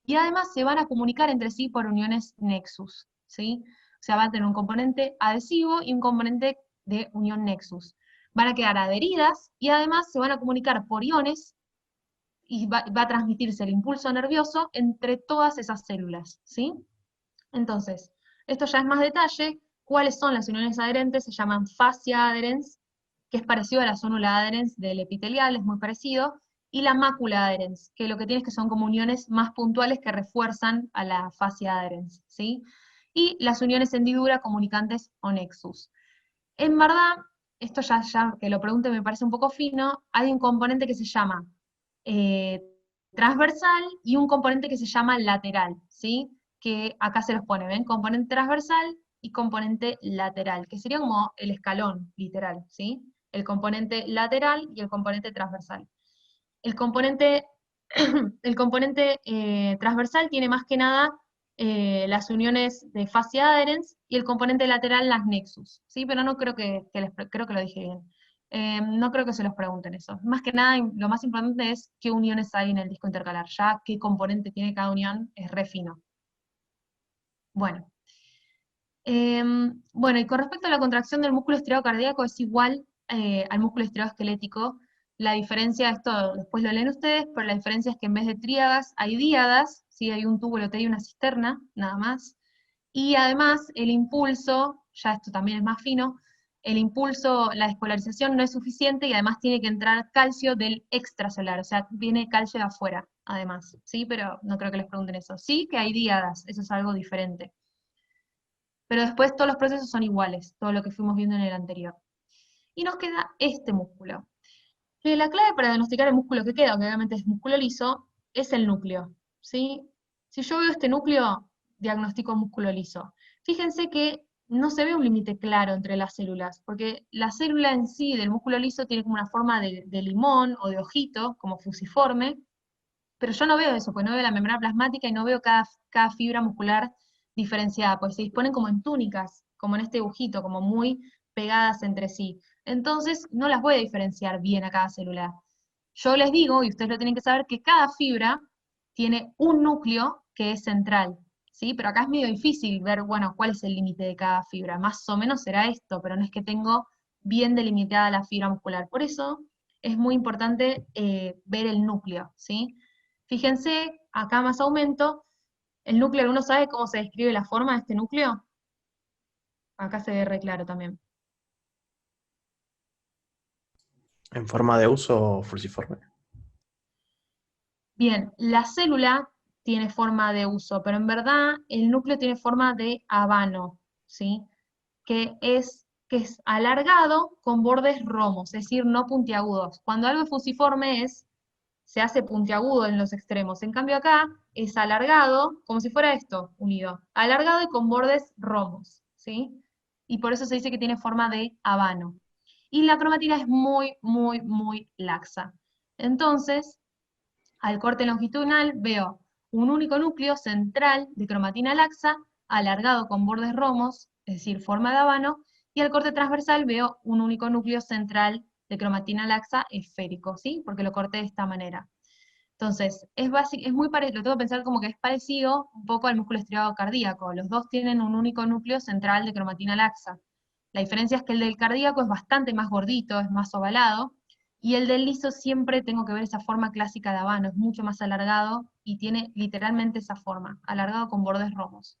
y además se van a comunicar entre sí por uniones nexus, ¿sí? O sea, van a tener un componente adhesivo y un componente de unión nexus. Van a quedar adheridas, y además se van a comunicar por iones, y va a transmitirse el impulso nervioso entre todas esas células, ¿sí? Entonces, esto ya es más detalle. ¿Cuáles son las uniones adherentes? Se llaman fascia adherens, que es parecido a la zónula adherens del epitelial, es muy parecido, y la mácula adherens, que lo que tiene es que son como uniones más puntuales que refuerzan a la fascia adherens, ¿sí? Y las uniones hendidura, comunicantes o nexus. En verdad, esto ya que lo pregunte me parece un poco fino, hay un componente que se llama eh, transversal y un componente que se llama lateral, ¿sí? Que acá se los pone, ¿ven? Componente transversal y componente lateral, que sería como el escalón, literal, ¿sí? El componente lateral y el componente transversal. El componente, el componente transversal tiene más que nada las uniones de fascia adherens y el componente lateral las nexus, ¿sí? Pero no creo creo que lo dije bien. No creo que se los pregunten eso. Más que nada, lo más importante es qué uniones hay en el disco intercalar. Ya qué componente tiene cada unión es re fino. Bueno. Bueno, y con respecto a la contracción del músculo estriado cardíaco, es igual al músculo estriado esquelético. La diferencia, esto después lo leen ustedes, pero la diferencia es que en vez de tríadas hay díadas, ¿sí? Hay un tubo y una cisterna, nada más. Y además el impulso, ya esto también es más fino, el impulso, la despolarización no es suficiente y además tiene que entrar calcio del extracelular, o sea, viene calcio de afuera, además, ¿sí? Pero no creo que les pregunten eso. Sí que hay díadas, eso es algo diferente. Pero después todos los procesos son iguales, todo lo que fuimos viendo en el anterior. Y nos queda este músculo. La clave para diagnosticar el músculo que queda, que obviamente es músculo liso, es el núcleo, ¿sí? Si yo veo este núcleo, diagnostico músculo liso. Fíjense que no se ve un límite claro entre las células, porque la célula en sí del músculo liso tiene como una forma de limón o de ojito, como fusiforme, pero yo no veo eso, pues no veo la membrana plasmática y no veo cada fibra muscular diferenciada, pues se disponen como en túnicas, como en este dibujito, como muy pegadas entre sí. Entonces no las voy a diferenciar bien a cada célula. Yo les digo, y ustedes lo tienen que saber, que cada fibra tiene un núcleo que es central, ¿sí? Pero acá es medio difícil ver, bueno, cuál es el límite de cada fibra. Más o menos será esto, pero no es que tengo bien delimitada la fibra muscular. Por eso es muy importante ver el núcleo, ¿sí? Fíjense, acá más aumento, el núcleo, ¿alguno sabe cómo se describe la forma de este núcleo? Acá se ve re claro también. ¿En forma de uso o fusiforme? Bien, la célula tiene forma de uso, pero en verdad el núcleo tiene forma de habano, ¿sí? Que es alargado con bordes romos, es decir, no puntiagudos. Cuando algo es fusiforme se hace puntiagudo en los extremos. En cambio acá es alargado, como si fuera esto, unido. Alargado y con bordes romos, ¿sí? Y por eso se dice que tiene forma de habano. Y la cromatina es muy, muy, muy laxa. Entonces, al corte longitudinal veo un único núcleo central de cromatina laxa, alargado con bordes romos, es decir, forma de habano, y al corte transversal veo un único núcleo central de cromatina laxa esférico, ¿sí? Porque lo corté de esta manera. Entonces, es muy parecido, lo tengo que pensar como que es parecido un poco al músculo estriado cardíaco. Los dos tienen un único núcleo central de cromatina laxa. La diferencia es que el del cardíaco es bastante más gordito, es más ovalado, y el del liso siempre tengo que ver esa forma clásica de habano, es mucho más alargado y tiene literalmente esa forma, alargado con bordes romos.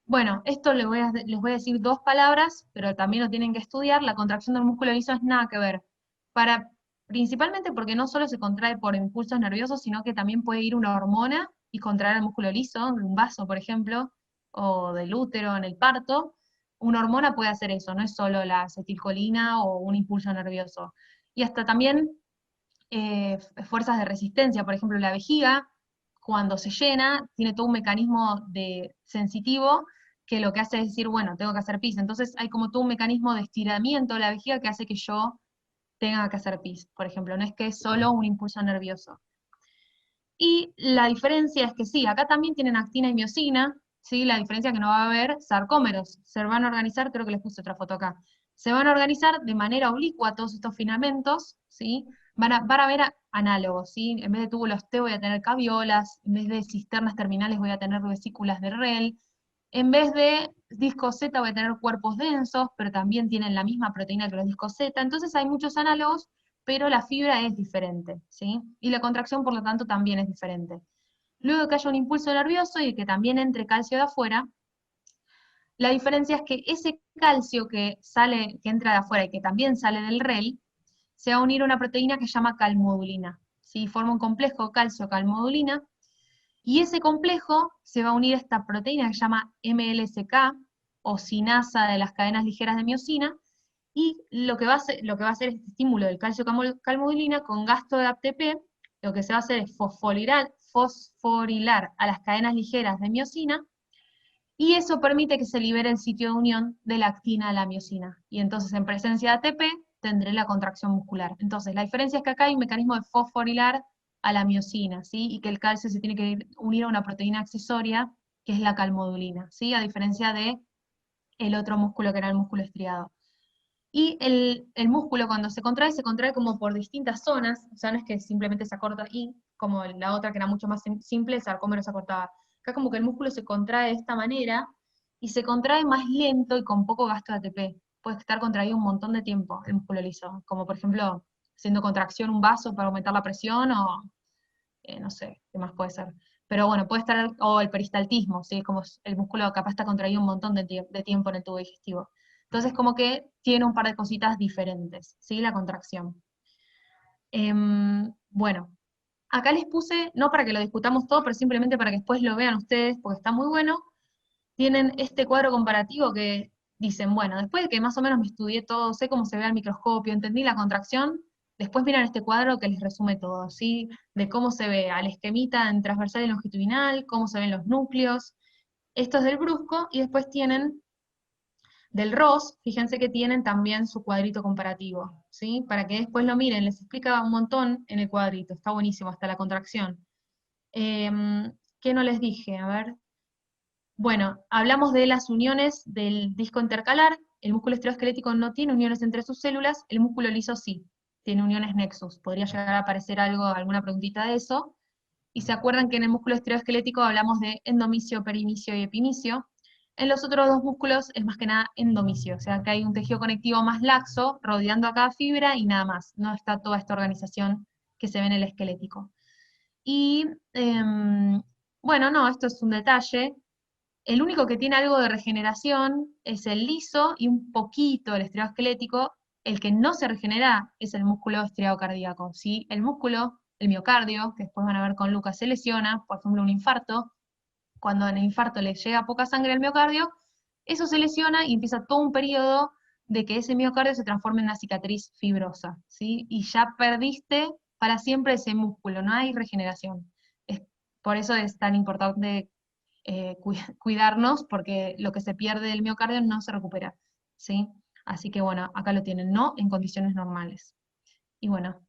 Bueno, esto les voy a decir dos palabras, pero también lo tienen que estudiar. La contracción del músculo liso es nada que ver. Principalmente porque no solo se contrae por impulsos nerviosos, sino que también puede ir una hormona y contraer el músculo liso, un vaso, por ejemplo, o del útero en el parto. Una hormona puede hacer eso, no es solo la acetilcolina o un impulso nervioso. Y hasta también fuerzas de resistencia, por ejemplo, la vejiga, cuando se llena, tiene todo un mecanismo sensitivo que lo que hace es decir, bueno, tengo que hacer pis. Entonces hay como todo un mecanismo de estiramiento de la vejiga que hace que yo tenga que hacer pis, por ejemplo, no es que es solo un impulso nervioso. Y la diferencia es que sí, acá también tienen actina y miosina, ¿sí? La diferencia es que no va a haber sarcómeros, se van a organizar, creo que les puse otra foto acá, se van a organizar de manera oblicua todos estos filamentos, ¿sí? Van a haber análogos, ¿sí? En vez de túbulos T voy a tener caviolas, en vez de cisternas terminales voy a tener vesículas de REL, en vez de disco Z voy a tener cuerpos densos, pero también tienen la misma proteína que los discos Z, entonces hay muchos análogos, pero la fibra es diferente, ¿sí? Y la contracción, por lo tanto, también es diferente. Luego que haya un impulso nervioso y que también entre calcio de afuera, la diferencia es que ese calcio que entra de afuera y que también sale del REL, se va a unir a una proteína que se llama calmodulina, ¿sí? Forma un complejo calcio-calmodulina, y ese complejo se va a unir a esta proteína que se llama MLSK, o sinasa de las cadenas ligeras de miosina, y lo que va a hacer este estímulo del calcio-calmodulina con gasto de ATP, lo que se va a hacer es fosforilar a las cadenas ligeras de miosina, y eso permite que se libere el sitio de unión de la actina a la miosina. Y entonces en presencia de ATP tendré la contracción muscular. Entonces la diferencia es que acá hay un mecanismo de fosforilar a la miosina, ¿sí? Y que el calcio se tiene que unir a una proteína accesoria, que es la calmodulina, ¿sí? A diferencia de el otro músculo que era el músculo estriado. Y el músculo cuando se contrae como por distintas zonas, o sea, no es que simplemente se acorta y, como la otra que era mucho más simple, el sarcómero se acortaba. Acá como que el músculo se contrae de esta manera, y se contrae más lento y con poco gasto de ATP. Puede estar contraído un montón de tiempo el músculo liso, como por ejemplo, haciendo contracción un vaso para aumentar la presión, o no sé, qué más puede ser. Pero bueno, puede estar, o el peristaltismo, ¿sí? Como el músculo capaz está contraído un montón de tiempo en el tubo digestivo. Entonces como que tiene un par de cositas diferentes, ¿sí? La contracción. Bueno, acá les puse, no para que lo discutamos todo, pero simplemente para que después lo vean ustedes, porque está muy bueno. Tienen este cuadro comparativo que dicen, bueno, después de que más o menos me estudié todo, sé cómo se ve al microscopio, entendí la contracción, después miran este cuadro que les resume todo, ¿sí? De cómo se ve al esquemita en transversal y longitudinal, cómo se ven los núcleos. Esto es del brusco, y después tienen del ROS, fíjense que tienen también su cuadrito comparativo, ¿sí? Para que después lo miren, les explica un montón en el cuadrito, está buenísimo, hasta la contracción. ¿Qué no les dije? A ver. Bueno, hablamos de las uniones del disco intercalar, el músculo esteroesquelético no tiene uniones entre sus células, el músculo liso sí, tiene uniones nexus. Podría llegar a aparecer algo, alguna preguntita de eso. Y se acuerdan que en el músculo esteroesquelético hablamos de endomicio, perimicio y epimicio. En los otros dos músculos es más que nada endomicio, o sea que hay un tejido conectivo más laxo rodeando a cada fibra y nada más. No está toda esta organización que se ve en el esquelético. Y bueno, no, esto es un detalle. El único que tiene algo de regeneración es el liso y un poquito el esteroesquelético. El que no se regenera es el músculo estriado-cardíaco. ¿Sí? El músculo, el miocardio, que después van a ver con Lucas, se lesiona, por ejemplo, un infarto. Cuando en el infarto le llega poca sangre al miocardio, eso se lesiona y empieza todo un periodo de que ese miocardio se transforme en una cicatriz fibrosa, ¿sí? Y ya perdiste para siempre ese músculo, no hay regeneración. Por eso es tan importante cuidarnos, porque lo que se pierde del miocardio no se recupera, ¿sí? Así que bueno, acá lo tienen, no en condiciones normales. Y bueno,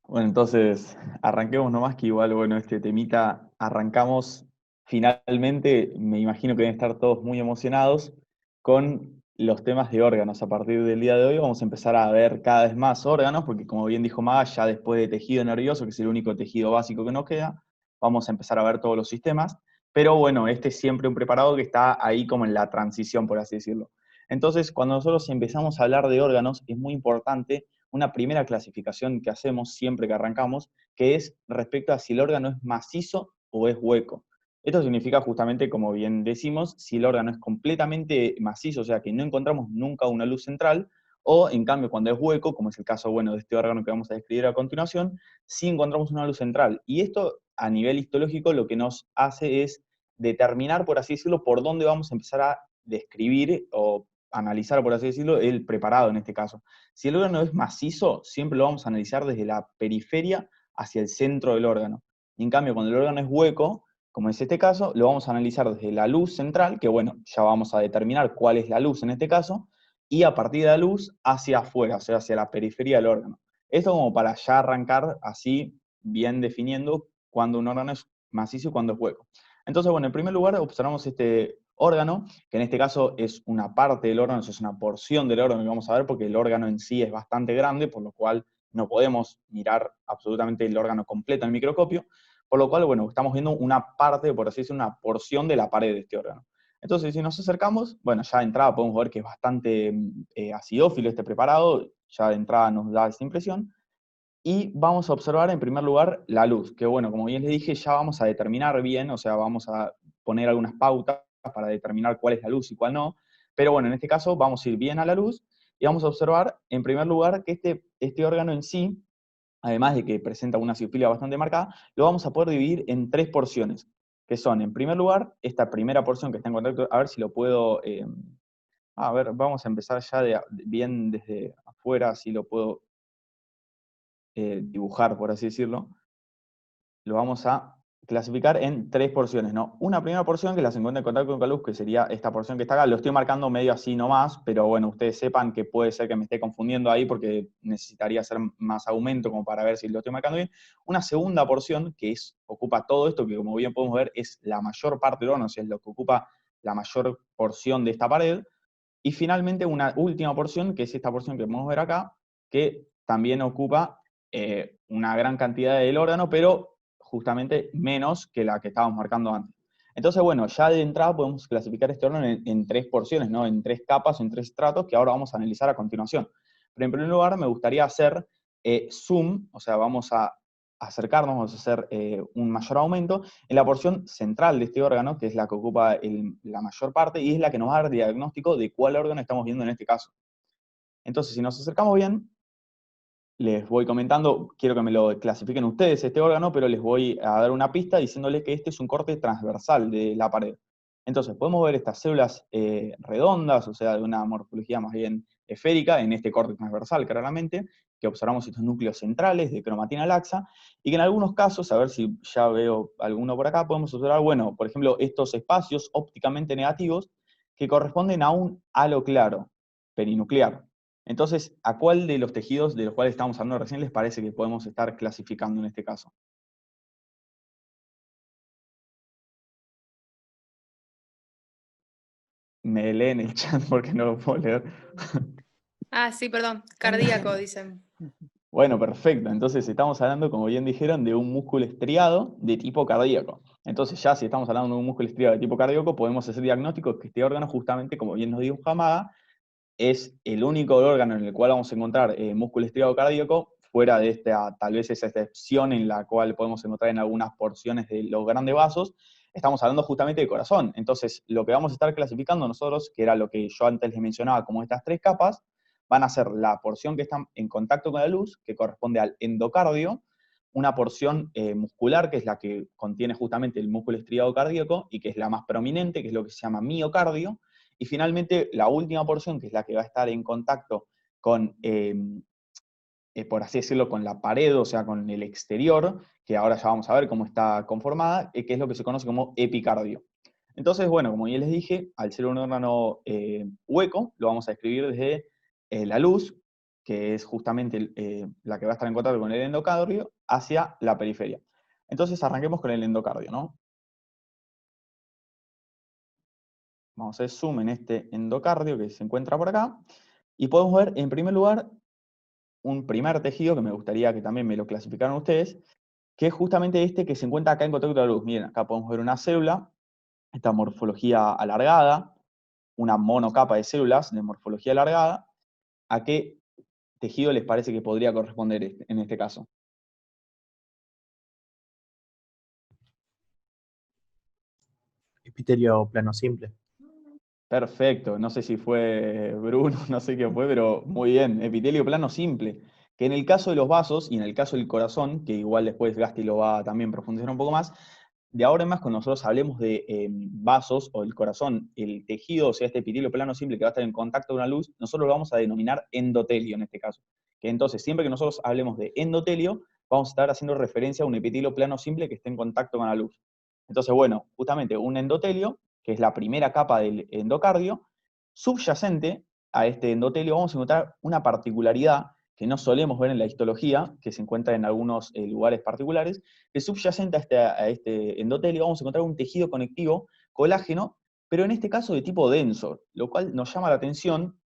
Bueno, entonces arranquemos nomás que igual, bueno, este temita arrancamos finalmente, me imagino que deben estar todos muy emocionados con los temas de órganos. A partir del día de hoy vamos a empezar a ver cada vez más órganos, porque como bien dijo Maga, ya después de tejido nervioso, que es el único tejido básico que nos queda, vamos a empezar a ver todos los sistemas. Pero bueno, este es siempre un preparado que está ahí como en la transición, por así decirlo. Entonces, cuando nosotros empezamos a hablar de órganos, es muy importante una primera clasificación que hacemos siempre que arrancamos, que es respecto a si el órgano es macizo o es hueco. Esto significa justamente, como bien decimos, si el órgano es completamente macizo, o sea que no encontramos nunca una luz central, o en cambio cuando es hueco, como es el caso bueno de este órgano que vamos a describir a continuación, sí encontramos una luz central. Y esto a nivel histológico lo que nos hace es determinar, por así decirlo, por dónde vamos a empezar a describir o analizar, por así decirlo, el preparado en este caso. Si el órgano es macizo, siempre lo vamos a analizar desde la periferia hacia el centro del órgano. Y en cambio, cuando el órgano es hueco, como es este caso, lo vamos a analizar desde la luz central, que bueno, ya vamos a determinar cuál es la luz en este caso, y a partir de la luz hacia afuera, o sea, hacia la periferia del órgano. Esto como para ya arrancar así, bien definiendo cuándo un órgano es macizo y cuándo es hueco. Entonces, bueno, en primer lugar observamos este órgano, que en este caso es una parte del órgano, es una porción del órgano que vamos a ver, porque el órgano en sí es bastante grande, por lo cual no podemos mirar absolutamente el órgano completo en el microscopio, por lo cual, bueno, estamos viendo una parte, por así decirlo, una porción de la pared de este órgano. Entonces, si nos acercamos, bueno, ya de entrada podemos ver que es bastante acidófilo este preparado, ya de entrada nos da esa impresión, y vamos a observar en primer lugar la luz, que bueno, como bien les dije, ya vamos a determinar bien, o sea, vamos a poner algunas pautas para determinar cuál es la luz y cuál no, pero bueno, en este caso vamos a ir bien a la luz y vamos a observar en primer lugar que este órgano en sí, además de que presenta una acidofilia bastante marcada, lo vamos a poder dividir en tres porciones, que son, en primer lugar, esta primera porción que está en contacto, a ver si lo puedo, a ver, vamos a empezar ya bien desde afuera, si lo puedo dibujar, por así decirlo. Lo vamos a clasificar en tres porciones, ¿no? Una primera porción que la se encuentra en contacto con la luz, que sería esta porción que está acá. Lo estoy marcando medio así nomás, pero bueno, ustedes sepan que puede ser que me esté confundiendo ahí porque necesitaría hacer más aumento como para ver si lo estoy marcando bien. Una segunda porción que ocupa todo esto, que como bien podemos ver es la mayor parte del órgano, o sea, es lo que ocupa la mayor porción de esta pared. Y finalmente una última porción, que es esta porción que podemos ver acá, que también ocupa una gran cantidad del órgano, pero justamente menos que la que estábamos marcando antes. Entonces, bueno, ya de entrada podemos clasificar este órgano en tres porciones, ¿no? En tres capas, en tres estratos, que ahora vamos a analizar a continuación. Pero en primer lugar me gustaría hacer zoom, o sea, vamos a acercarnos, vamos a hacer un mayor aumento en la porción central de este órgano, que es la que ocupa la mayor parte, y es la que nos va a dar diagnóstico de cuál órgano estamos viendo en este caso. Entonces, si nos acercamos bien, les voy comentando, quiero que me lo clasifiquen ustedes este órgano, pero les voy a dar una pista diciéndoles que este es un corte transversal de la pared. Entonces, podemos ver estas células redondas, o sea, de una morfología más bien esférica, en este corte transversal claramente, que observamos estos núcleos centrales de cromatina laxa, y que en algunos casos, a ver si ya veo alguno por acá, podemos observar, bueno, por ejemplo, estos espacios ópticamente negativos que corresponden a un halo claro, perinuclear. Entonces, ¿a cuál de los tejidos de los cuales estamos hablando recién les parece que podemos estar clasificando en este caso? me leen el chat porque no lo puedo leer. Ah, sí, perdón. Cardíaco, dicen. Bueno, perfecto. Entonces estamos hablando, como bien dijeron, de un músculo estriado de tipo cardíaco. Entonces ya si estamos hablando de un músculo estriado de tipo cardíaco, podemos hacer diagnóstico que este órgano, justamente, como bien nos dijo Hamada, es el único órgano en el cual vamos a encontrar músculo estriado cardíaco, fuera de esta, tal vez esa excepción en la cual podemos encontrar en algunas porciones de los grandes vasos. Estamos hablando justamente del corazón. Entonces, lo que vamos a estar clasificando nosotros, que era lo que yo antes les mencionaba como estas tres capas, van a ser la porción que está en contacto con la luz, que corresponde al endocardio, una porción muscular, que es la que contiene justamente el músculo estriado cardíaco, y que es la más prominente, que es lo que se llama miocardio, y finalmente la última porción, que es la que va a estar en contacto con, por así decirlo, con la pared, o sea, con el exterior, que ahora ya vamos a ver cómo está conformada, que es lo que se conoce como epicardio. Entonces, bueno, como ya les dije, al ser un órgano hueco, lo vamos a escribir desde la luz, que es justamente la que va a estar en contacto con el endocardio, hacia la periferia. Entonces arranquemos con el endocardio, ¿no? Vamos a hacer zoom en este endocardio que se encuentra por acá, y podemos ver, en primer lugar, un primer tejido que me gustaría que también me lo clasificaran ustedes, que es justamente este que se encuentra acá en contacto con la luz. Miren, acá podemos ver una célula, esta morfología alargada, una monocapa de células de morfología alargada. ¿A qué tejido les parece que podría corresponder en este caso? Epitelio plano simple. Perfecto, no sé si fue Bruno, no sé qué fue, pero muy bien, epitelio plano simple, que en el caso de los vasos y en el caso del corazón, que igual después Gasti lo va a también profundizar un poco más, de ahora en más cuando nosotros hablemos de vasos o el corazón, el tejido, o sea, este epitelio plano simple que va a estar en contacto con la luz, nosotros lo vamos a denominar endotelio en este caso. Que entonces, siempre que nosotros hablemos de endotelio, vamos a estar haciendo referencia a un epitelio plano simple que esté en contacto con la luz. Entonces, bueno, justamente un endotelio, que es la primera capa del endocardio, subyacente a este endotelio vamos a encontrar una particularidad que no solemos ver en la histología, que se encuentra en algunos lugares particulares, que subyacente a este endotelio vamos a encontrar un tejido conectivo, colágeno, pero en este caso de tipo denso, lo cual nos llama la atención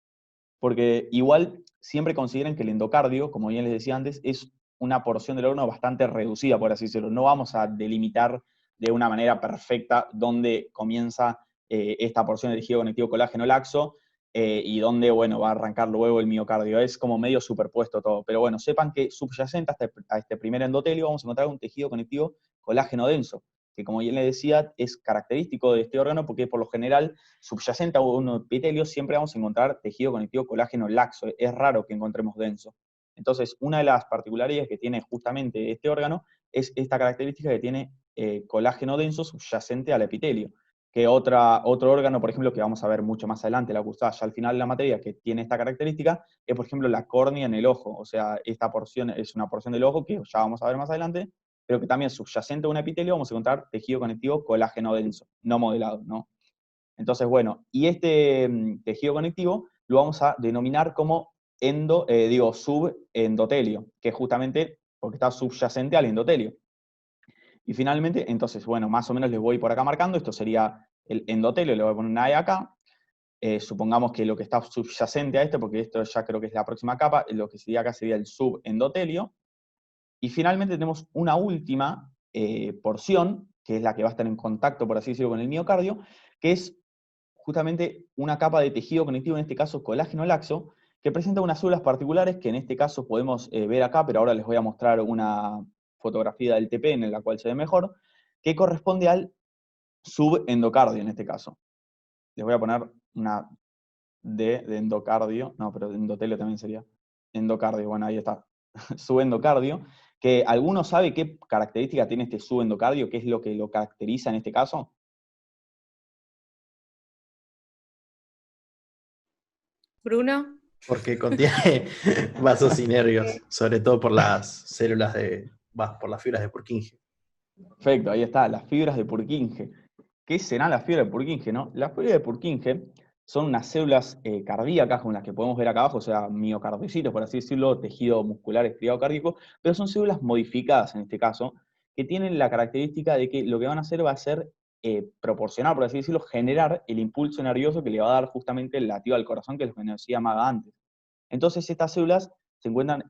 porque igual siempre consideren que el endocardio, como bien les decía antes, es una porción del órgano bastante reducida, por así decirlo. No vamos a delimitar de una manera perfecta dónde comienza esta porción de tejido conectivo colágeno laxo y dónde, bueno, va a arrancar luego el miocardio. Es como medio superpuesto todo. Pero bueno, sepan que subyacente a este primer endotelio vamos a encontrar un tejido conectivo colágeno denso, que como bien les decía, es característico de este órgano porque por lo general, subyacente a un epitelio, siempre vamos a encontrar tejido conectivo colágeno laxo. Es raro que encontremos denso. Entonces, una de las particularidades que tiene justamente este órgano es esta característica que tiene colágeno denso subyacente al epitelio. Que otro órgano, por ejemplo, que vamos a ver mucho más adelante, la cursada ya al final de la materia, que tiene esta característica, es por ejemplo la córnea en el ojo. O sea, esta porción es una porción del ojo que ya vamos a ver más adelante, pero que también subyacente a un epitelio vamos a encontrar tejido conectivo colágeno denso, no modelado, ¿no? Entonces, bueno, y este tejido conectivo lo vamos a denominar como subendotelio, que es justamente porque está subyacente al endotelio. Y finalmente, entonces, bueno, más o menos les voy por acá marcando, esto sería el endotelio, le voy a poner una E acá. Supongamos que lo que está subyacente a esto, porque esto ya creo que es la próxima capa, lo que sería acá sería el subendotelio. Y finalmente tenemos una última porción, que es la que va a estar en contacto, por así decirlo, con el miocardio, que es justamente una capa de tejido conectivo, en este caso colágeno laxo, que presenta unas células particulares que en este caso podemos ver acá, pero ahora les voy a mostrar una fotografía del TP en la cual se ve mejor, que corresponde al subendocardio en este caso. Les voy a poner una D de endocardio, no, pero de endotelio también sería endocardio, bueno, ahí está, subendocardio, que ¿alguno sabe qué característica tiene este subendocardio? ¿Qué es lo que lo caracteriza en este caso? Bruno. Porque contiene vasos y nervios, sobre todo por las células por las fibras de Purkinje. Perfecto, ahí está, las fibras de Purkinje. ¿Qué serán las fibras de Purkinje, no? Las fibras de Purkinje son unas células cardíacas como las que podemos ver acá abajo, o sea, miocardiocitos, por así decirlo, tejido muscular estriado cardíaco, pero son células modificadas en este caso, que tienen la característica de que lo que van a hacer va a ser proporcionar, por así decirlo, generar el impulso nervioso que le va a dar justamente el latido al corazón, que es lo que nos decía Maga antes. Entonces estas células se encuentran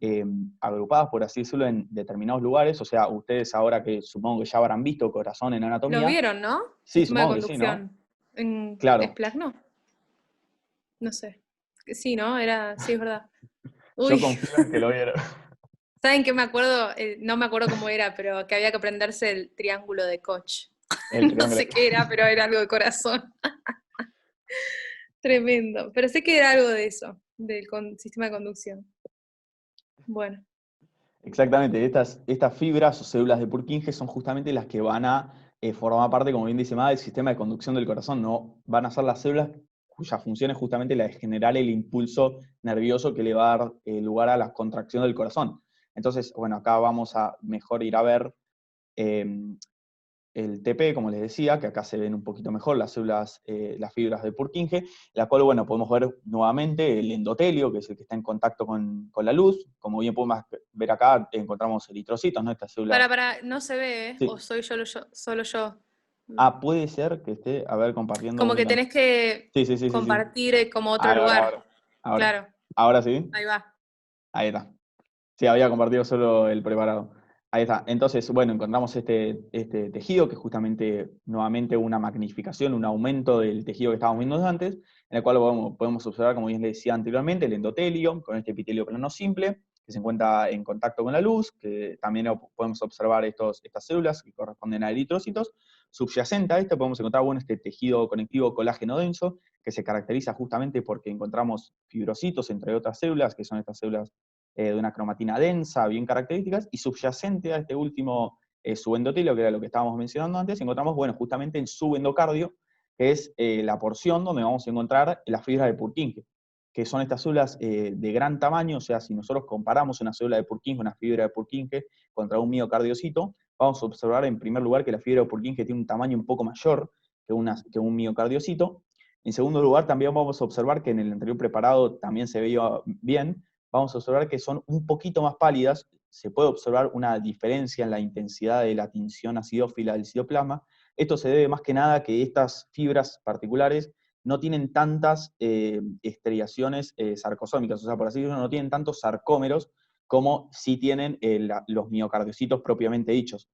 agrupadas, por así decirlo, en determinados lugares. O sea, ustedes ahora que supongo que ya habrán visto corazón en Lo anatomía. vieron, ¿no? Sí, Sistema de supongo que sí, ¿no? conducción. ¿En Claro. SPLAC no? No sé. Sí, ¿no? Sí, es verdad. Yo Uy, confío en que lo vieron. ¿saben qué me acuerdo? No me acuerdo cómo era, pero que había que aprenderse el triángulo de Koch. El No triángulo. sé qué era, pero era algo de corazón. Tremendo. Pero sé que era algo de eso, del sistema de conducción. Bueno. Exactamente, estas fibras o células de Purkinje son justamente las que van a formar parte, como bien dice Maga, del sistema de conducción del corazón. No van a ser las células cuya función es justamente la de generar el impulso nervioso que le va a dar lugar a la contracción del corazón. Entonces, bueno, acá vamos a mejor ir a ver el TP, como les decía, que acá se ven un poquito mejor las células, las fibras de Purkinje, la cual, bueno, podemos ver nuevamente el endotelio, que es el que está en contacto con la luz. Como bien podemos ver acá, encontramos eritrocitos, ¿no? Estas células. No se ve, ¿eh? Sí. ¿O soy solo yo? Ah, puede ser que esté, a ver, compartiendo. Como que tenés que Sí. compartir como otro Ahora, lugar. ahora. Claro, Ahora sí. ahí va. Ahí está. Sí, había compartido solo el preparado. Ahí está. Entonces, bueno, encontramos este tejido, que es justamente, nuevamente, una magnificación, un aumento del tejido que estábamos viendo antes, en el cual podemos observar, como bien les decía anteriormente, el endotelio, con este epitelio plano simple, que se encuentra en contacto con la luz, que también podemos observar estas células que corresponden a eritrocitos. Subyacente a esto podemos encontrar, bueno, este tejido conectivo colágeno denso, que se caracteriza justamente porque encontramos fibrocitos, entre otras células, que son estas células de una cromatina densa, bien características, y subyacente a este último subendotelio, que era lo que estábamos mencionando antes, encontramos, bueno, justamente el subendocardio, que es la porción donde vamos a encontrar las fibras de Purkinje, que son estas células de gran tamaño. O sea, si nosotros comparamos una célula de Purkinje, una fibra de Purkinje, contra un miocardiocito, vamos a observar en primer lugar que la fibra de Purkinje tiene un tamaño un poco mayor que un miocardiocito. En segundo lugar, también vamos a observar que en el anterior preparado también se veía bien, vamos a observar que son un poquito más pálidas. Se puede observar una diferencia en la intensidad de la tinción acidófila del citoplasma. Esto se debe más que nada a que estas fibras particulares no tienen tantas estriaciones sarcosómicas, o sea, por así decirlo, no tienen tantos sarcómeros como sí tienen los miocardiocitos propiamente dichos.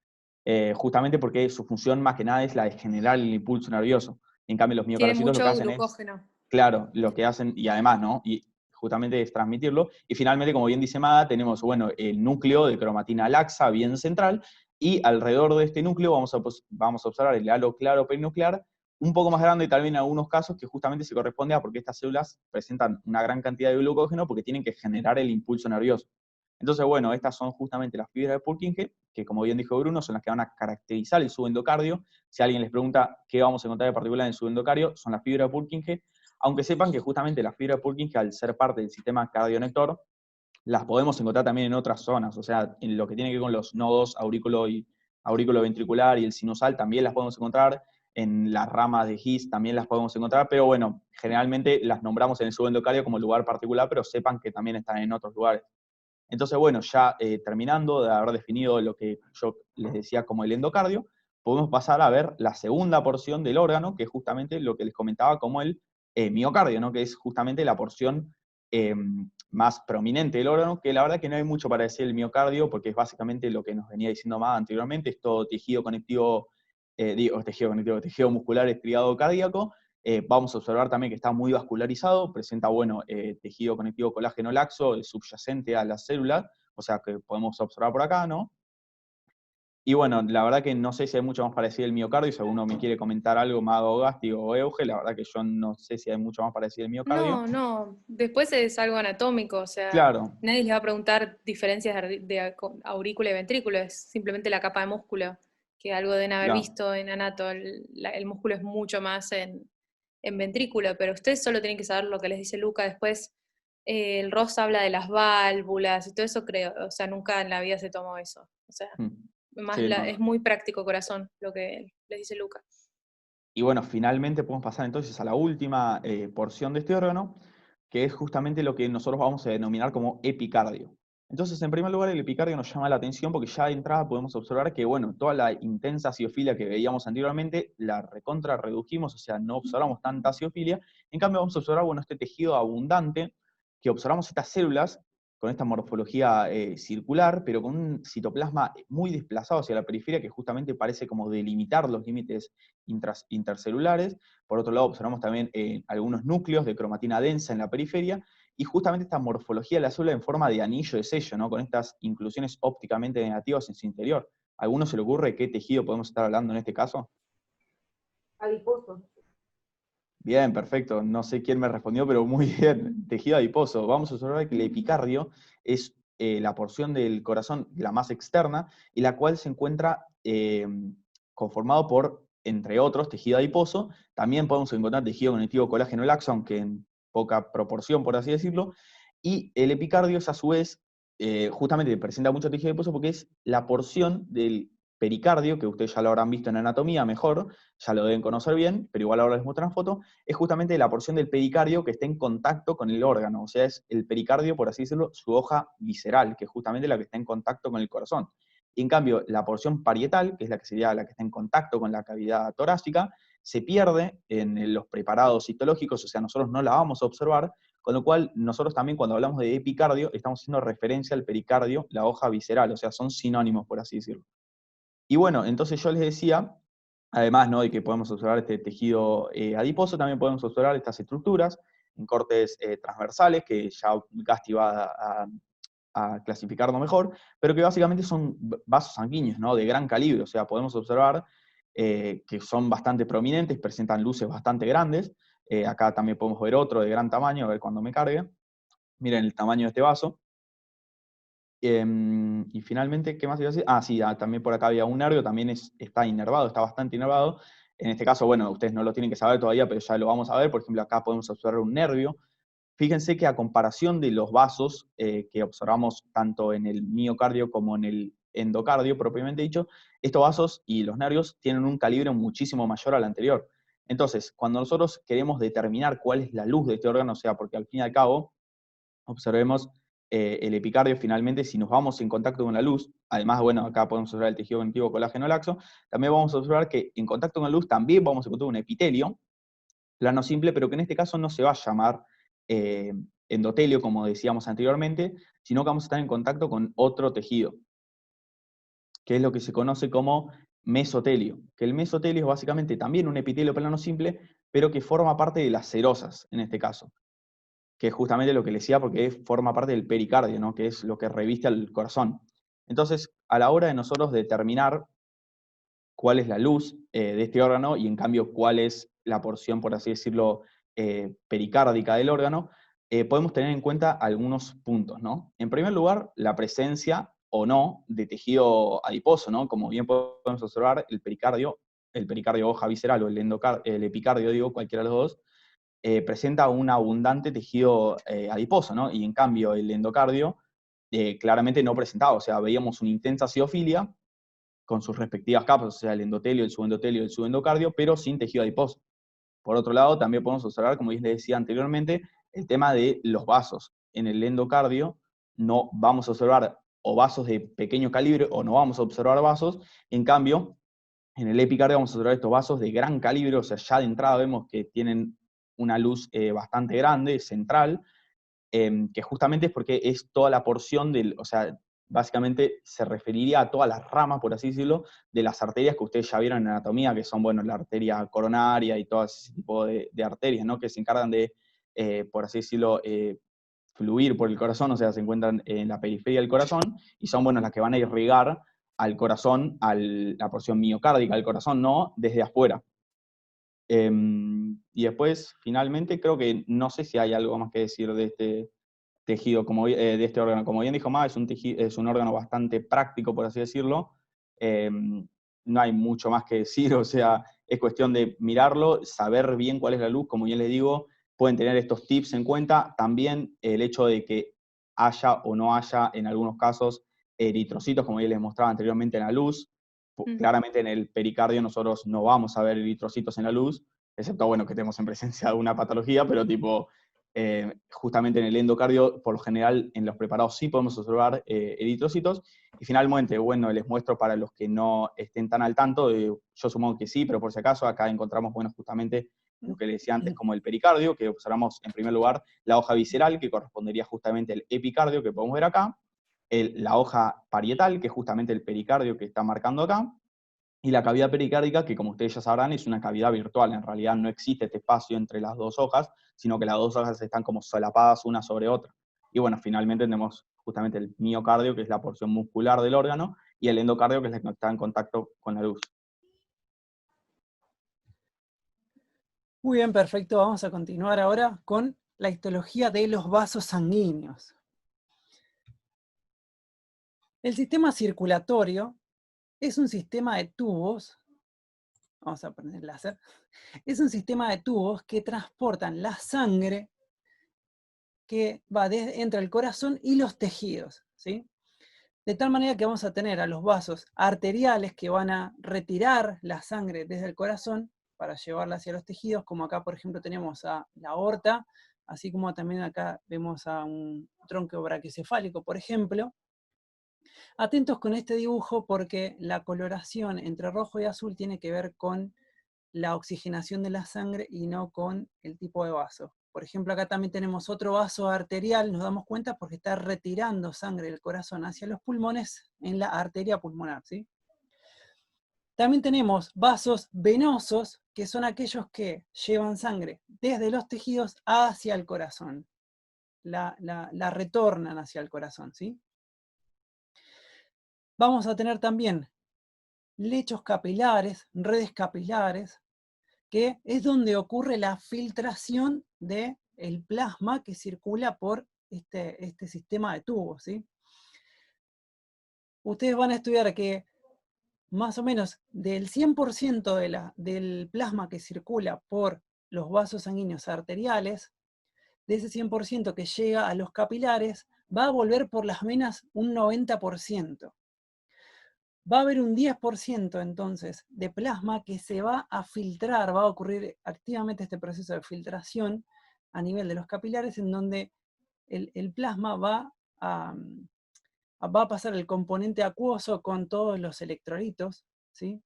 Justamente porque su función más que nada es la de generar el impulso nervioso. En cambio, los Tiene miocardiocitos lo que mucho hacen glucógeno. claro, lo que hacen, y además, ¿no? Y justamente es transmitirlo. Y finalmente, como bien dice Mada, tenemos, bueno, el núcleo de cromatina laxa bien central, y alrededor de este núcleo vamos a observar el halo claro perinuclear, un poco más grande también en algunos casos, que justamente se corresponde a porque estas células presentan una gran cantidad de glucógeno porque tienen que generar el impulso nervioso. Entonces, bueno, estas son justamente las fibras de Purkinje, que como bien dijo Bruno, son las que van a caracterizar el subendocardio. Si alguien les pregunta qué vamos a encontrar en particular en el subendocardio, son las fibras de Purkinje, aunque sepan que justamente las fibras de Purkinje, al ser parte del sistema cardionector, las podemos encontrar también en otras zonas. O sea, en lo que tiene que ver con los nodos aurículo-ventricular y el sinusal también las podemos encontrar, en las ramas de His también las podemos encontrar, pero bueno, generalmente las nombramos en el subendocardio como lugar particular, pero sepan que también están en otros lugares. Entonces, bueno, ya terminando de haber definido lo que yo les decía como el endocardio, podemos pasar a ver la segunda porción del órgano, que es justamente lo que les comentaba como el miocardio, ¿no? Que es justamente la porción más prominente del órgano, que la verdad que no hay mucho para decir el miocardio, porque es básicamente lo que nos venía diciendo más anteriormente, es todo tejido conectivo, tejido muscular estriado cardíaco. Vamos a observar también que está muy vascularizado, presenta, bueno, tejido conectivo colágeno laxo, subyacente a la célula, o sea que podemos observar por acá, ¿no? Y bueno, la verdad que no sé si hay mucho más para decir del miocardio. Si alguno me quiere comentar algo, Mago, Gasti o Euge, la verdad que yo no sé si hay mucho más para decir del miocardio. No. Después es algo anatómico, o sea, Claro, nadie les va a preguntar diferencias de aurícula y ventrículo, es simplemente la capa de músculo, que algo deben haber claro. visto en anato. El músculo es mucho más en ventrículo, pero ustedes solo tienen que saber lo que les dice Luca. Después, el Ross habla de las válvulas y todo eso, creo, o sea, nunca en la vida se tomó eso. O sea, Sí, no. es muy práctico corazón lo que les dice Luca. Y bueno, finalmente podemos pasar entonces a la última porción de este órgano, que es justamente lo que nosotros vamos a denominar como epicardio. Entonces, en primer lugar, el epicardio nos llama la atención porque ya de entrada podemos observar que, bueno, toda la intensa acidofilia que veíamos anteriormente la recontra redujimos, o sea, no observamos tanta acidofilia. En cambio, vamos a observar, bueno, este tejido abundante, que observamos estas células con esta morfología circular, pero con un citoplasma muy desplazado hacia la periferia, que justamente parece como delimitar los límites intercelulares. Por otro lado, observamos también algunos núcleos de cromatina densa en la periferia, y justamente esta morfología de la célula en forma de anillo de sello, ¿no? Con estas inclusiones ópticamente negativas en su interior. ¿A alguno se le ocurre qué tejido podemos estar hablando en este caso? Adiposo. Bien, perfecto. No sé quién me respondió, pero muy bien. Tejido adiposo. Vamos a observar que el epicardio es la porción del corazón, la más externa, y la cual se encuentra conformado por, entre otros, tejido adiposo. También podemos encontrar tejido conectivo colágeno laxo, aunque en poca proporción, por así decirlo. Y el epicardio es, a su vez, justamente presenta mucho tejido adiposo porque es la porción del pericardio, que ustedes ya lo habrán visto en anatomía mejor, ya lo deben conocer bien, pero igual ahora les muestro una foto, es justamente la porción del pericardio que está en contacto con el órgano, o sea, es el pericardio, por así decirlo, su hoja visceral, que es justamente la que está en contacto con el corazón. Y en cambio, la porción parietal, que es la que sería la que está en contacto con la cavidad torácica, se pierde en los preparados histológicos, o sea, nosotros no la vamos a observar, con lo cual nosotros también cuando hablamos de epicardio estamos haciendo referencia al pericardio, la hoja visceral, o sea, son sinónimos, por así decirlo. Y bueno, entonces yo les decía, además, ¿no?, de que podemos observar este tejido adiposo, también podemos observar estas estructuras en cortes transversales, que ya Gasti va a clasificarlo mejor, pero que básicamente son vasos sanguíneos, ¿no?, de gran calibre, o sea, podemos observar que son bastante prominentes, presentan luces bastante grandes. Acá también podemos ver otro de gran tamaño, a ver cuando me cargue. Miren el tamaño de este vaso. Y finalmente, ¿qué más iba a decir? Ah, sí, también por acá había un nervio, también está inervado, está bastante inervado. En este caso, bueno, ustedes no lo tienen que saber todavía, pero ya lo vamos a ver. Por ejemplo, acá podemos observar un nervio. Fíjense que a comparación de los vasos que observamos tanto en el miocardio como en el endocardio, propiamente dicho, estos vasos y los nervios tienen un calibre muchísimo mayor al anterior. Entonces, cuando nosotros queremos determinar cuál es la luz de este órgano, o sea, porque al fin y al cabo, observemos el epicardio finalmente, si nos vamos en contacto con la luz, además, bueno, acá podemos observar el tejido conectivo colágeno laxo, también vamos a observar que en contacto con la luz también vamos a encontrar un epitelio, plano simple, pero que en este caso no se va a llamar endotelio, como decíamos anteriormente, sino que vamos a estar en contacto con otro tejido, que es lo que se conoce como mesotelio, que el mesotelio es básicamente también un epitelio plano simple, pero que forma parte de las serosas, en este caso, que es justamente lo que les decía, porque forma parte del pericardio, ¿no?, que es lo que reviste al corazón. Entonces, a la hora de nosotros determinar cuál es la luz de este órgano, y en cambio cuál es la porción, por así decirlo, pericárdica del órgano, podemos tener en cuenta algunos puntos, ¿no? En primer lugar, la presencia o no de tejido adiposo, ¿no? Como bien podemos observar, el pericardio hoja visceral o el epicardio, digo, cualquiera de los dos, presenta un abundante tejido adiposo, ¿no? Y en cambio el endocardio claramente no presentaba, o sea, veíamos una intensa acidofilia con sus respectivas capas, o sea, el endotelio, el subendotelio, el subendocardio, pero sin tejido adiposo. Por otro lado, también podemos observar, como les decía anteriormente, el tema de los vasos. En el endocardio no vamos a observar o vasos de pequeño calibre o no vamos a observar vasos, en cambio, en el epicardio vamos a observar estos vasos de gran calibre, o sea, ya de entrada vemos que tienen una luz bastante grande, central, que justamente es porque es toda la porción o sea, básicamente se referiría a todas las ramas, por así decirlo, de las arterias que ustedes ya vieron en anatomía, que son, bueno, la arteria coronaria y todo ese tipo de arterias, ¿no?, que se encargan de, por así decirlo, fluir por el corazón, o sea, se encuentran en la periferia del corazón, y son, bueno, las que van a irrigar al corazón, a la porción miocárdica del corazón, no desde afuera. Y después, finalmente, creo que no sé si hay algo más que decir de este tejido, de este órgano. Como bien dijo Ma, es un órgano bastante práctico, por así decirlo. No hay mucho más que decir, o sea, es cuestión de mirarlo, saber bien cuál es la luz, como ya les digo, pueden tener estos tips en cuenta. También el hecho de que haya o no haya, en algunos casos, eritrocitos, como ya les mostraba anteriormente en la luz. Claramente en el pericardio nosotros no vamos a ver eritrocitos en la luz, excepto, bueno, que estemos en presencia de una patología, pero tipo, Justamente en el endocardio, por lo general, en los preparados sí podemos observar eritrocitos. Y finalmente, bueno, les muestro para los que no estén tan al tanto, yo supongo que sí, pero por si acaso, acá encontramos, bueno, justamente lo que les decía antes, como el pericardio, que observamos en primer lugar la hoja visceral, que correspondería justamente al epicardio, que podemos ver acá, la hoja parietal, que es justamente el pericardio que está marcando acá, y la cavidad pericárdica, que como ustedes ya sabrán, es una cavidad virtual. En realidad no existe este espacio entre las dos hojas, sino que las dos hojas están como solapadas una sobre otra. Y bueno, finalmente tenemos justamente el miocardio, que es la porción muscular del órgano, y el endocardio, que es la que está en contacto con la luz. Muy bien, perfecto. Vamos a continuar ahora con la histología de los vasos sanguíneos. El sistema circulatorio es un sistema de tubos, vamos a poner el láser, es un sistema de tubos que transportan la sangre que va entre el corazón y los tejidos, ¿sí? De tal manera que vamos a tener a los vasos arteriales que van a retirar la sangre desde el corazón para llevarla hacia los tejidos, como acá por ejemplo tenemos a la aorta, así como también acá vemos a un tronco braquiocefálico, por ejemplo. Atentos con este dibujo porque la coloración entre rojo y azul tiene que ver con la oxigenación de la sangre y no con el tipo de vaso. Por ejemplo, acá también tenemos otro vaso arterial, nos damos cuenta porque está retirando sangre del corazón hacia los pulmones en la arteria pulmonar, ¿sí? También tenemos vasos venosos, que son aquellos que llevan sangre desde los tejidos hacia el corazón. La retornan hacia el corazón, ¿sí? Vamos a tener también lechos capilares, redes capilares, que es donde ocurre la filtración del plasma que circula por este sistema de tubos, ¿sí? Ustedes van a estudiar que más o menos del 100% del plasma que circula por los vasos sanguíneos arteriales, de ese 100% que llega a los capilares, va a volver por las venas un 90%. Va a haber un 10% entonces de plasma que se va a filtrar, va a ocurrir activamente este proceso de filtración a nivel de los capilares, en donde el plasma va a pasar el componente acuoso con todos los electrolitos, ¿sí?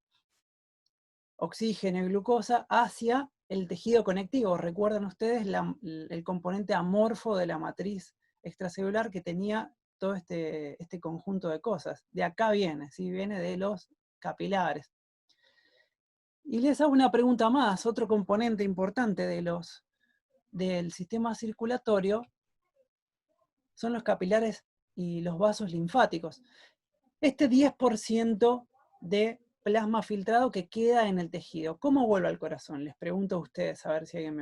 Oxígeno y glucosa, hacia el tejido conectivo. Recuerdan ustedes el componente amorfo de la matriz extracelular que tenía todo este conjunto de cosas. De acá viene, ¿sí? Viene de los capilares. Y les hago una pregunta más, otro componente importante del sistema circulatorio son los capilares y los vasos linfáticos. Este 10% de plasma filtrado que queda en el tejido, ¿cómo vuelve al corazón? Les pregunto a ustedes, a ver si alguien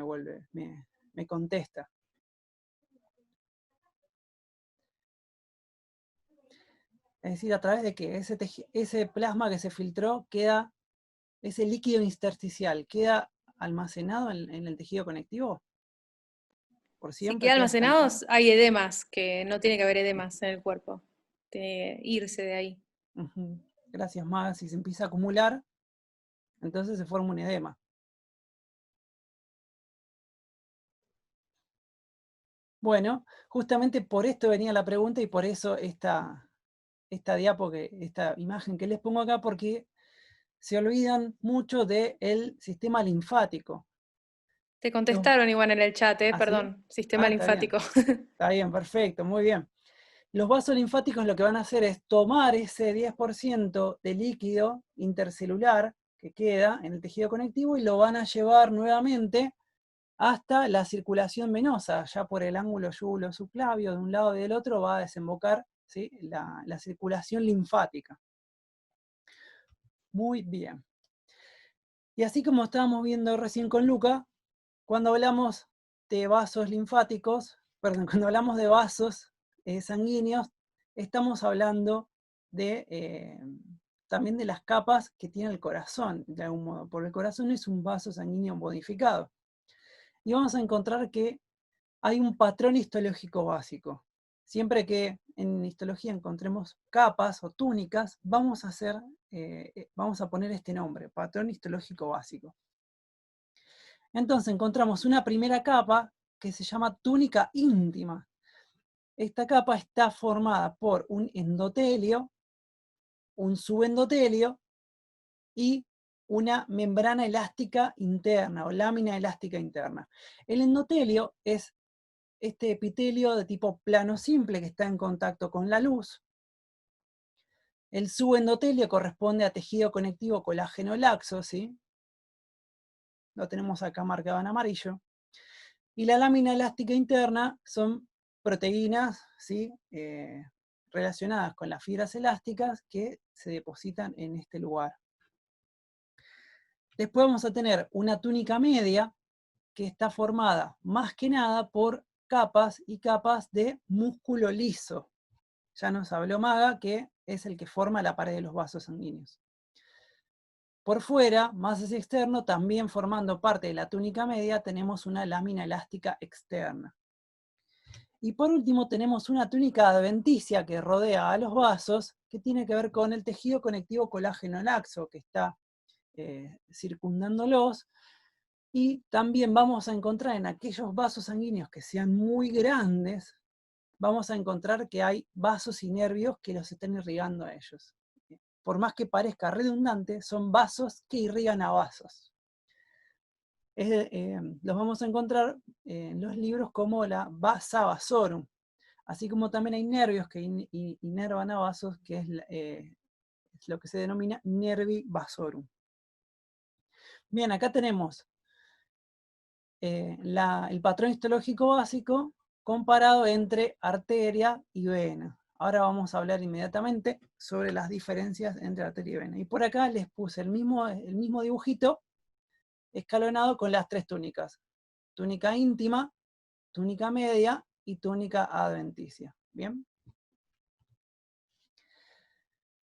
me contesta. Es decir, a través de que ese plasma que se filtró queda, ese líquido intersticial, queda almacenado en el tejido conectivo. Por Si siempre queda queda almacenados, estancado. hay edemas, que no tiene que haber edemas en el cuerpo. Tiene que irse de ahí. Ujú. Gracias, Maga. Si se empieza a acumular, entonces se forma un edema. Bueno, justamente por esto venía la pregunta y por eso esta imagen que les pongo acá, porque se olvidan mucho del sistema linfático. Te contestaron igual en el chat, ¿Ah, sí? perdón, sistema Está bien. linfático. Está bien, perfecto, muy bien. Los vasos linfáticos lo que van a hacer es tomar ese 10% de líquido intercelular que queda en el tejido conectivo y lo van a llevar nuevamente hasta la circulación venosa, ya por el ángulo yugulo-subclavio, de un lado y del otro va a desembocar, ¿sí?, la circulación linfática. Muy bien. Y así como estábamos viendo recién con Luca, cuando hablamos de vasos linfáticos, perdón, cuando hablamos de vasos sanguíneos, estamos hablando también de las capas que tiene el corazón, de algún modo, porque el corazón es un vaso sanguíneo modificado. Y vamos a encontrar que hay un patrón histológico básico. Siempre que en histología encontremos capas o túnicas, vamos a poner este nombre, patrón histológico básico. Entonces encontramos una primera capa que se llama túnica íntima. Esta capa está formada por un endotelio, un subendotelio y una membrana elástica interna o lámina elástica interna. El endotelio es este epitelio de tipo plano simple que está en contacto con la luz. El subendotelio corresponde a tejido conectivo colágeno laxo, ¿sí? Lo tenemos acá marcado en amarillo. Y la lámina elástica interna son proteínas, ¿sí? Relacionadas con las fibras elásticas que se depositan en este lugar. Después vamos a tener una túnica media que está formada más que nada por capas y capas de músculo liso. Ya nos habló Maga que es el que forma la pared de los vasos sanguíneos. Por fuera, más hacia externo, también formando parte de la túnica media, tenemos una lámina elástica externa. Y por último tenemos una túnica adventicia que rodea a los vasos, que tiene que ver con el tejido conectivo colágeno laxo, que está circundándolos, y también vamos a encontrar en aquellos vasos sanguíneos que sean muy grandes, vamos a encontrar que hay vasos y nervios que los están irrigando a ellos. Por más que parezca redundante, son vasos que irrigan a vasos. Los vamos a encontrar en los libros como la vasa vasorum, así como también hay nervios que inervan a vasos, que es lo que se denomina nervi vasorum. Bien, acá tenemos el patrón histológico básico comparado entre arteria y vena. Ahora vamos a hablar inmediatamente sobre las diferencias entre arteria y vena. Y por acá les puse el mismo dibujito escalonado con las tres túnicas. Túnica íntima, túnica media y túnica adventicia. ¿Bien?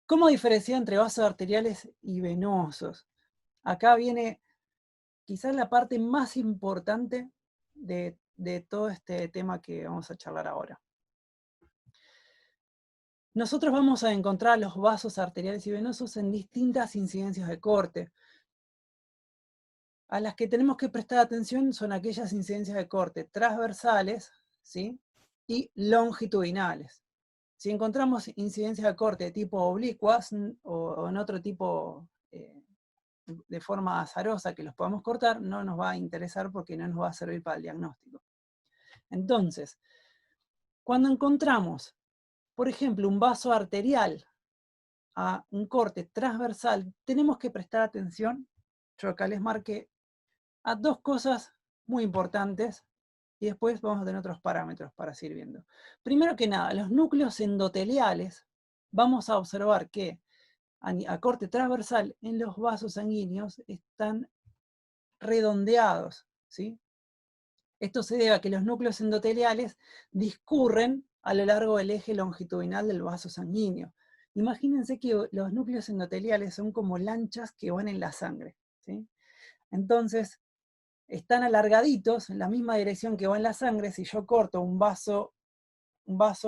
¿Cómo diferenciar entre vasos arteriales y venosos? Acá viene quizás la parte más importante de todo este tema que vamos a charlar ahora. Nosotros vamos a encontrar los vasos arteriales y venosos en distintas incidencias de corte. A las que tenemos que prestar atención son aquellas incidencias de corte transversales, ¿sí? Y longitudinales. Si encontramos incidencias de corte de tipo oblicuas o en otro tipo de forma azarosa que los podamos cortar, no nos va a interesar porque no nos va a servir para el diagnóstico. Entonces, cuando encontramos, por ejemplo, un vaso arterial a un corte transversal, tenemos que prestar atención, yo acá les marqué, a dos cosas muy importantes, y después vamos a tener otros parámetros para seguir viendo. Primero que nada, los núcleos endoteliales, vamos a observar que a corte transversal en los vasos sanguíneos están redondeados, ¿sí? Esto se debe a que los núcleos endoteliales discurren a lo largo del eje longitudinal del vaso sanguíneo. Imagínense que los núcleos endoteliales son como lanchas que van en la sangre, ¿sí? Entonces, están alargaditos en la misma dirección que va en la sangre. Si yo corto un vaso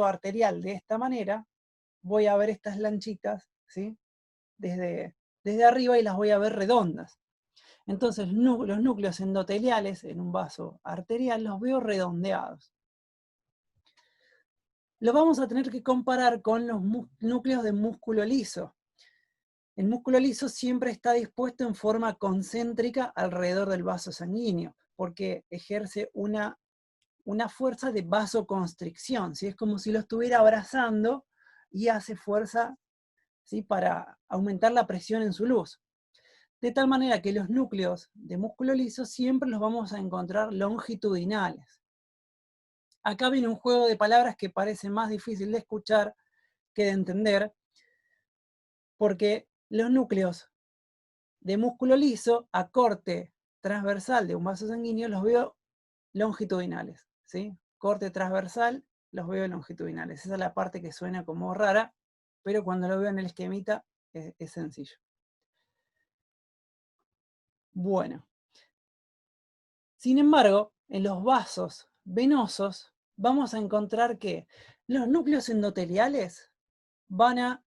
arterial de esta manera, voy a ver estas lanchitas, ¿sí? Desde arriba y las voy a ver redondas. Entonces los núcleos endoteliales en un vaso arterial los veo redondeados. Los vamos a tener que comparar con los núcleos de músculo liso. El músculo liso siempre está dispuesto en forma concéntrica alrededor del vaso sanguíneo, porque ejerce una fuerza de vasoconstricción, ¿sí? Es como si lo estuviera abrazando y hace fuerza, ¿sí? Para aumentar la presión en su luz. De tal manera que los núcleos de músculo liso siempre los vamos a encontrar longitudinales. Acá viene un juego de palabras que parece más difícil de escuchar que de entender, porque los núcleos de músculo liso a corte transversal de un vaso sanguíneo los veo longitudinales, ¿sí? Corte transversal los veo longitudinales. Esa es la parte que suena como rara, pero cuando lo veo en el esquemita es sencillo. Bueno. Sin embargo, en los vasos venosos vamos a encontrar que los núcleos endoteliales van a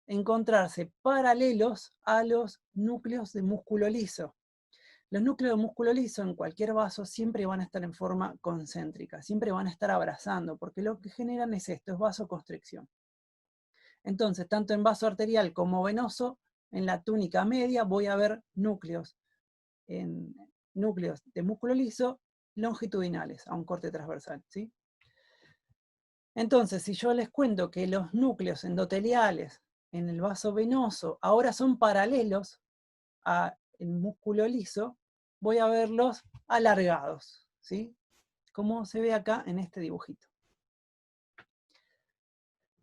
encontrarse paralelos a los núcleos de músculo liso. Los núcleos de músculo liso en cualquier vaso siempre van a estar en forma concéntrica, siempre van a estar abrazando, porque lo que generan es esto, es vasoconstricción. Entonces, tanto en vaso arterial como venoso, en la túnica media voy a ver núcleos de músculo liso longitudinales a un corte transversal, ¿sí? Entonces, si yo les cuento que los núcleos endoteliales en el vaso venoso ahora son paralelos al músculo liso, voy a verlos alargados, ¿sí? Como se ve acá en este dibujito.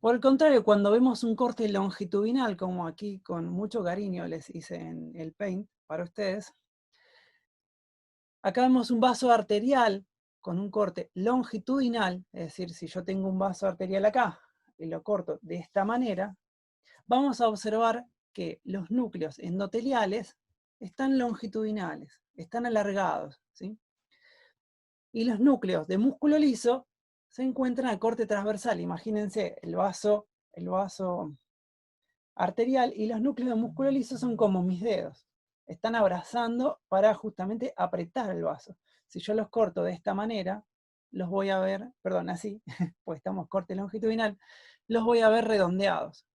Por el contrario, cuando vemos un corte longitudinal, como aquí con mucho cariño les hice en el Paint para ustedes, acá vemos un vaso arterial con un corte longitudinal, es decir, si yo tengo un vaso arterial acá y lo corto de esta manera, vamos a observar que los núcleos endoteliales están longitudinales, están alargados, ¿sí? Y los núcleos de músculo liso se encuentran al corte transversal. Imagínense el vaso arterial y los núcleos de músculo liso son como mis dedos. Están abrazando para justamente apretar el vaso. Si yo los corto de esta manera, los voy a ver, perdón, así, pues estamos corte longitudinal, los voy a ver redondeados.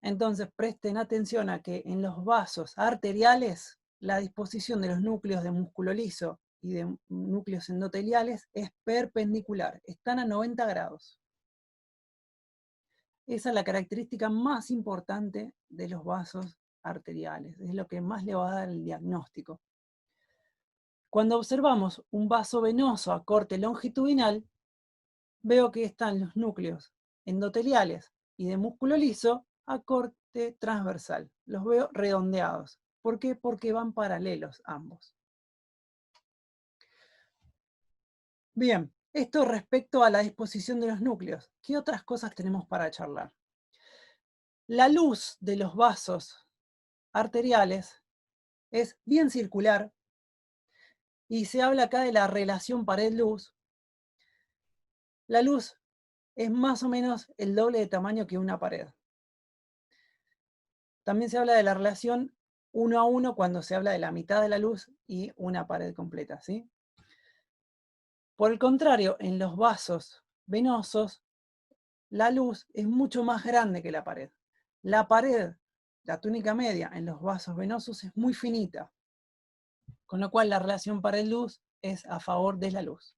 Entonces presten atención a que en los vasos arteriales la disposición de los núcleos de músculo liso y de núcleos endoteliales es perpendicular, están a 90 grados. Esa es la característica más importante de los vasos arteriales, es lo que más le va a dar el diagnóstico. Cuando observamos un vaso venoso a corte longitudinal, veo que están los núcleos endoteliales y de músculo liso a corte transversal. Los veo redondeados. ¿Por qué? Porque van paralelos ambos. Bien, esto respecto a la disposición de los núcleos. ¿Qué otras cosas tenemos para charlar? La luz de los vasos arteriales es bien circular y se habla acá de la relación pared-luz. La luz es más o menos el doble de tamaño que una pared. También se habla de la relación 1 a 1 cuando se habla de la mitad de la luz y una pared completa, ¿sí? Por el contrario, en los vasos venosos, la luz es mucho más grande que la pared. La pared, la túnica media en los vasos venosos es muy finita, con lo cual la relación pared-luz es a favor de la luz.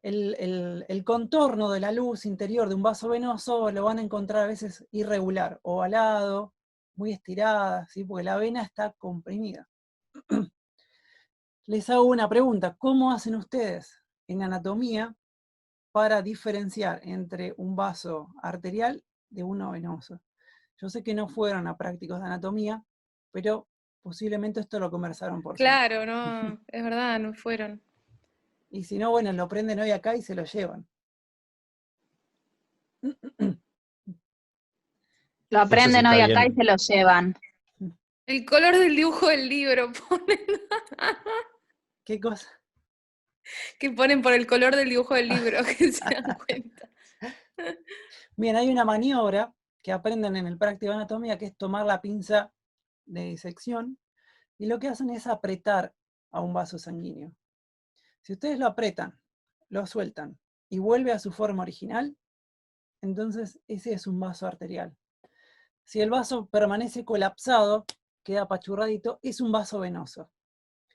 El contorno de la luz interior de un vaso venoso lo van a encontrar a veces irregular, ovalado, muy estirada, ¿sí? Porque la vena está comprimida. Les hago una pregunta, ¿cómo hacen ustedes en anatomía para diferenciar entre un vaso arterial de uno venoso? Yo sé que no fueron a prácticos de anatomía, pero posiblemente esto lo conversaron por Claro, no, es verdad, no fueron. Y si no, bueno, lo prenden hoy acá y se lo llevan. Lo aprenden está hoy acá bien. y se lo llevan. El color del dibujo del libro ponen, ¿Qué cosa? que ponen por el color del dibujo del libro, que se dan cuenta. Bien, hay una maniobra que aprenden en el práctico de anatomía que es tomar la pinza de disección y lo que hacen es apretar a un vaso sanguíneo. Si ustedes lo apretan, lo sueltan y vuelve a su forma original, entonces ese es un vaso arterial. Si el vaso permanece colapsado, queda apachurradito, es un vaso venoso.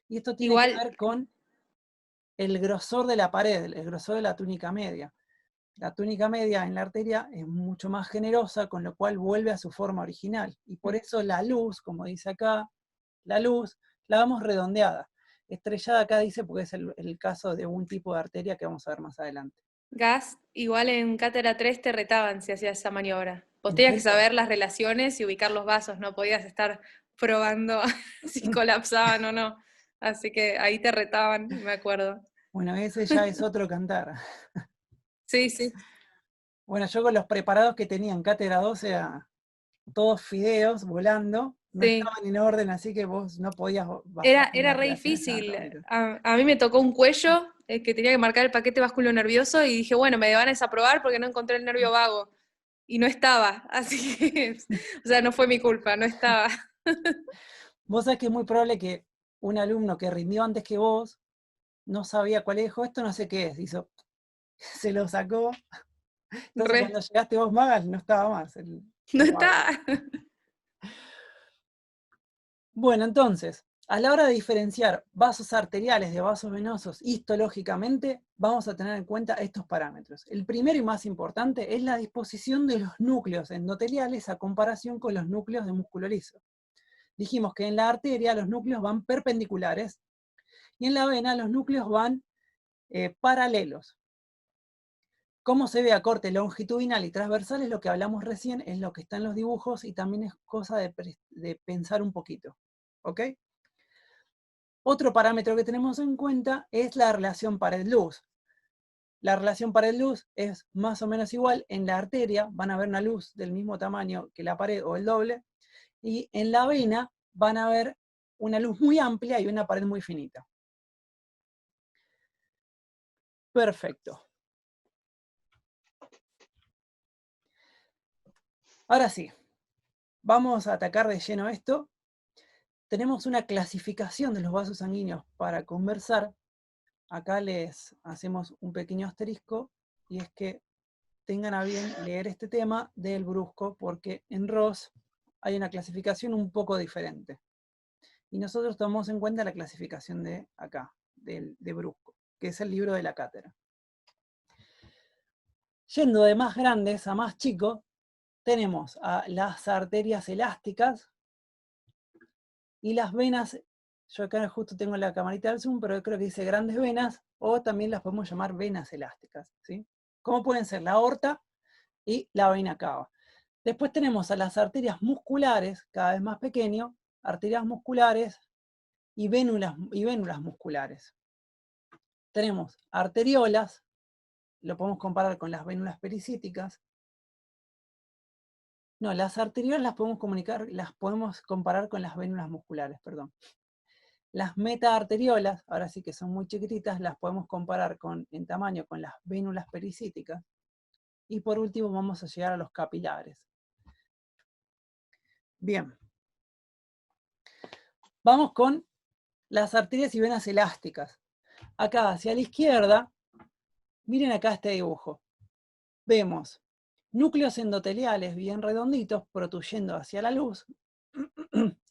Y esto tiene que ver con el grosor de la pared, el grosor de la túnica media. La túnica media en la arteria es mucho más generosa, con lo cual vuelve a su forma original. Y por eso la luz, como dice acá, la luz la vamos redondeada. Estrellada acá dice porque es el caso de un tipo de arteria que vamos a ver más adelante. Gas, igual en Cátedra 3 te retaban si hacías esa maniobra. Vos tenías que saber las relaciones y ubicar los vasos, no podías estar probando si colapsaban o no. Así que ahí te retaban, me acuerdo. Bueno, ese ya es otro cantar. Sí, sí. Bueno, yo con los preparados que tenía en Cátedra 2 era todos fideos volando, no estaban en orden, así que vos no podías bajar. Era re difícil. A mí me tocó un cuello que tenía que marcar el paquete vasculo nervioso y dije, bueno, me van a desaprobar porque no encontré el nervio vago. Y no estaba, así que, o sea, no fue mi culpa, no estaba. Vos sabés que es muy probable que un alumno que rindió antes que vos no sabía cuál es, dijo, esto no sé qué es, hizo, se lo sacó. Entonces Re, cuando llegaste vos, Magal, no estaba más no el vago. está. Bueno, entonces, a la hora de diferenciar vasos arteriales de vasos venosos histológicamente, vamos a tener en cuenta estos parámetros. El primero y más importante es la disposición de los núcleos endoteliales a comparación con los núcleos de músculo liso. Dijimos que en la arteria los núcleos van perpendiculares y en la vena los núcleos van paralelos. Cómo se ve a corte longitudinal y transversal es lo que hablamos recién, es lo que está en los dibujos y también es cosa de pensar un poquito. ¿Ok? Otro parámetro que tenemos en cuenta es la relación pared-luz. La relación pared-luz es más o menos igual. En la arteria van a ver una luz del mismo tamaño que la pared o el doble, y en la vena van a ver una luz muy amplia y una pared muy finita. Perfecto. Ahora sí, vamos a atacar de lleno esto. Tenemos una clasificación de los vasos sanguíneos para conversar. Acá les hacemos un pequeño asterisco, y es que tengan a bien leer este tema del Brusco, porque en Ross hay una clasificación un poco diferente. Y nosotros tomamos en cuenta la clasificación de acá, de Brusco, que es el libro de la cátedra. Yendo de más grandes a más chicos, tenemos a las arterias elásticas y las venas. Yo acá justo tengo la camarita del zoom, pero creo que dice grandes venas, o también las podemos llamar venas elásticas, ¿sí? Como pueden ser la aorta y la vena cava. Después tenemos a las arterias musculares, cada vez más pequeño, arterias musculares y vénulas musculares. Tenemos arteriolas, lo podemos comparar con las vénulas pericíticas. No, las arteriolas las podemos comparar con las vénulas musculares, perdón. Las metaarteriolas, ahora sí que son muy chiquititas, las podemos comparar en tamaño con las vénulas pericíticas. Y por último vamos a llegar a los capilares. Bien. Vamos con las arterias y venas elásticas. Acá hacia la izquierda, miren acá este dibujo. Vemos núcleos endoteliales bien redonditos protuyendo hacia la luz,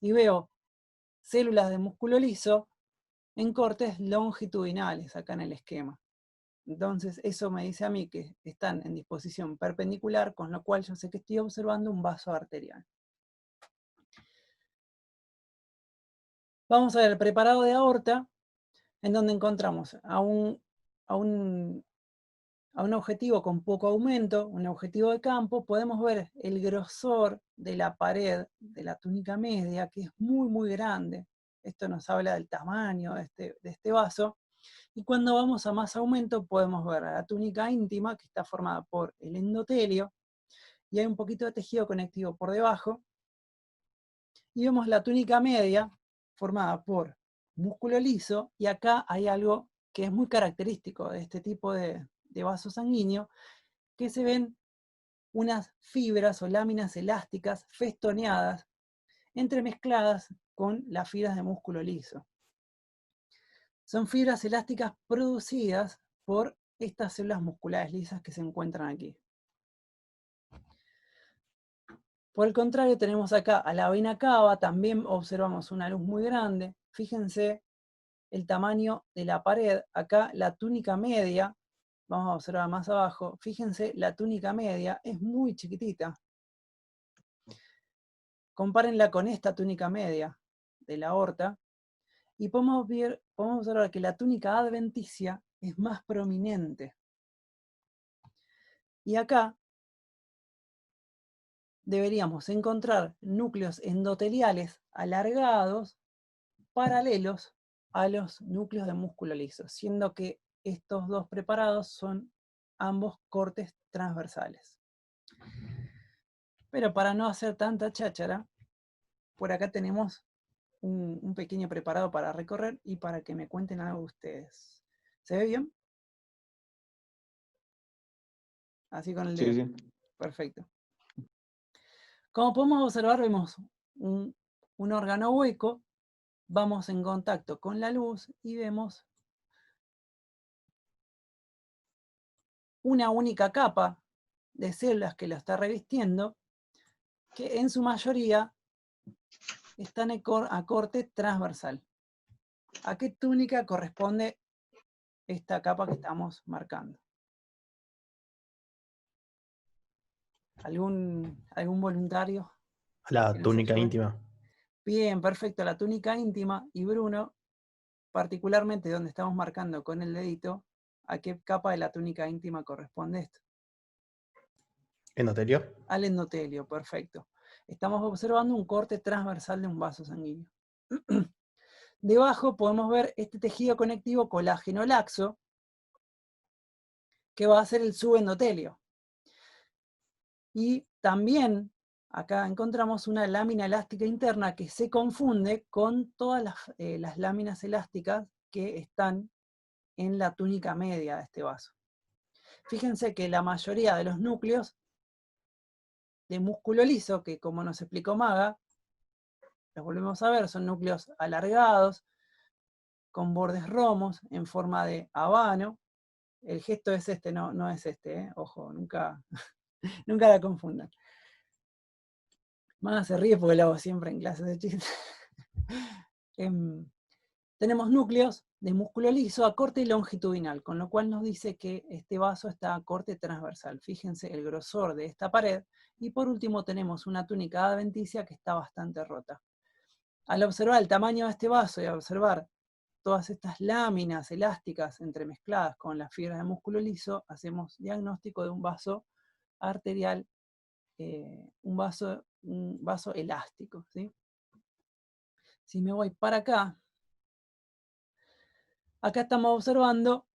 y veo células de músculo liso en cortes longitudinales acá en el esquema. Entonces eso me dice a mí que están en disposición perpendicular, con lo cual yo sé que estoy observando un vaso arterial. Vamos a ver el preparado de aorta, en donde encontramos a un objetivo con poco aumento, un objetivo de campo. Podemos ver el grosor de la pared de la túnica media, que es muy, muy grande. Esto nos habla del tamaño de este vaso. Y cuando vamos a más aumento, podemos ver a la túnica íntima, que está formada por el endotelio, y hay un poquito de tejido conectivo por debajo. Y vemos la túnica media, formada por músculo liso, y acá hay algo que es muy característico de este tipo de vaso sanguíneo, que se ven unas fibras o láminas elásticas festoneadas, entremezcladas con las fibras de músculo liso. Son fibras elásticas producidas por estas células musculares lisas que se encuentran aquí. Por el contrario, tenemos acá a la vena cava, también observamos una luz muy grande. Fíjense el tamaño de la pared. Acá la túnica media, vamos a observar más abajo, fíjense, la túnica media es muy chiquitita. Compárenla con esta túnica media de la aorta, y podemos observar que la túnica adventicia es más prominente. Y acá deberíamos encontrar núcleos endoteliales alargados, paralelos a los núcleos de músculo liso, siendo que estos dos preparados son ambos cortes transversales. Pero para no hacer tanta cháchara, por acá tenemos un pequeño preparado para recorrer y para que me cuenten algo ustedes. ¿Se ve bien? Así con el dedo. Sí, sí. Perfecto. Como podemos observar, vemos un un órgano hueco, vamos en contacto con la luz y vemos una única capa de células que lo está revistiendo, que en su mayoría están a corte transversal. ¿A qué túnica corresponde esta capa que estamos marcando? ¿Algún voluntario? La que nos túnica ayude? íntima. Bien, perfecto, la túnica íntima. Y Bruno, particularmente donde estamos marcando con el dedito, ¿a qué capa de la túnica íntima corresponde esto? ¿Endotelio? Al endotelio, perfecto. Estamos observando un corte transversal de un vaso sanguíneo. Debajo podemos ver este tejido conectivo colágeno laxo, que va a ser el subendotelio. Y también acá encontramos una lámina elástica interna que se confunde con todas las láminas elásticas que están en la túnica media de este vaso. Fíjense que la mayoría de los núcleos de músculo liso, que como nos explicó Maga, los volvemos a ver, son núcleos alargados, con bordes romos, en forma de habano. El gesto es este, no es este, ojo, nunca la confundan. Maga se ríe porque lo hago siempre en clases de chistes. Tenemos núcleos de músculo liso a corte longitudinal, con lo cual nos dice que este vaso está a corte transversal. Fíjense el grosor de esta pared. Y por último tenemos una túnica adventicia que está bastante rota. Al observar el tamaño de este vaso y observar todas estas láminas elásticas entremezcladas con las fibras de músculo liso, hacemos diagnóstico de un vaso arterial, un vaso elástico, ¿sí? Si me voy para acá, acá estamos observando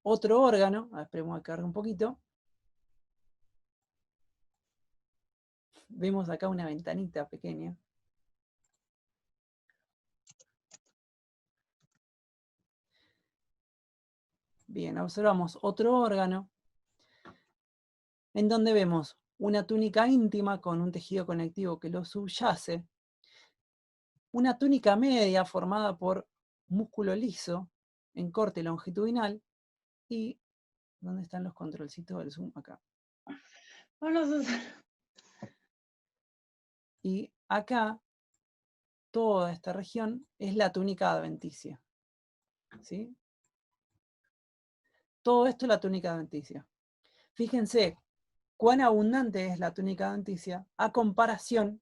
otro órgano. Esperemos a que cargue un poquito. Vemos acá una ventanita pequeña. Bien, observamos otro órgano en donde vemos una túnica íntima con un tejido conectivo que lo subyace, una túnica media formada por músculo liso en corte longitudinal y ¿dónde están los controlcitos del zoom? Acá. Y acá, toda esta región es la túnica adventicia. ¿Sí? Todo esto es la túnica adventicia. Fíjense cuán abundante es la túnica adventicia a comparación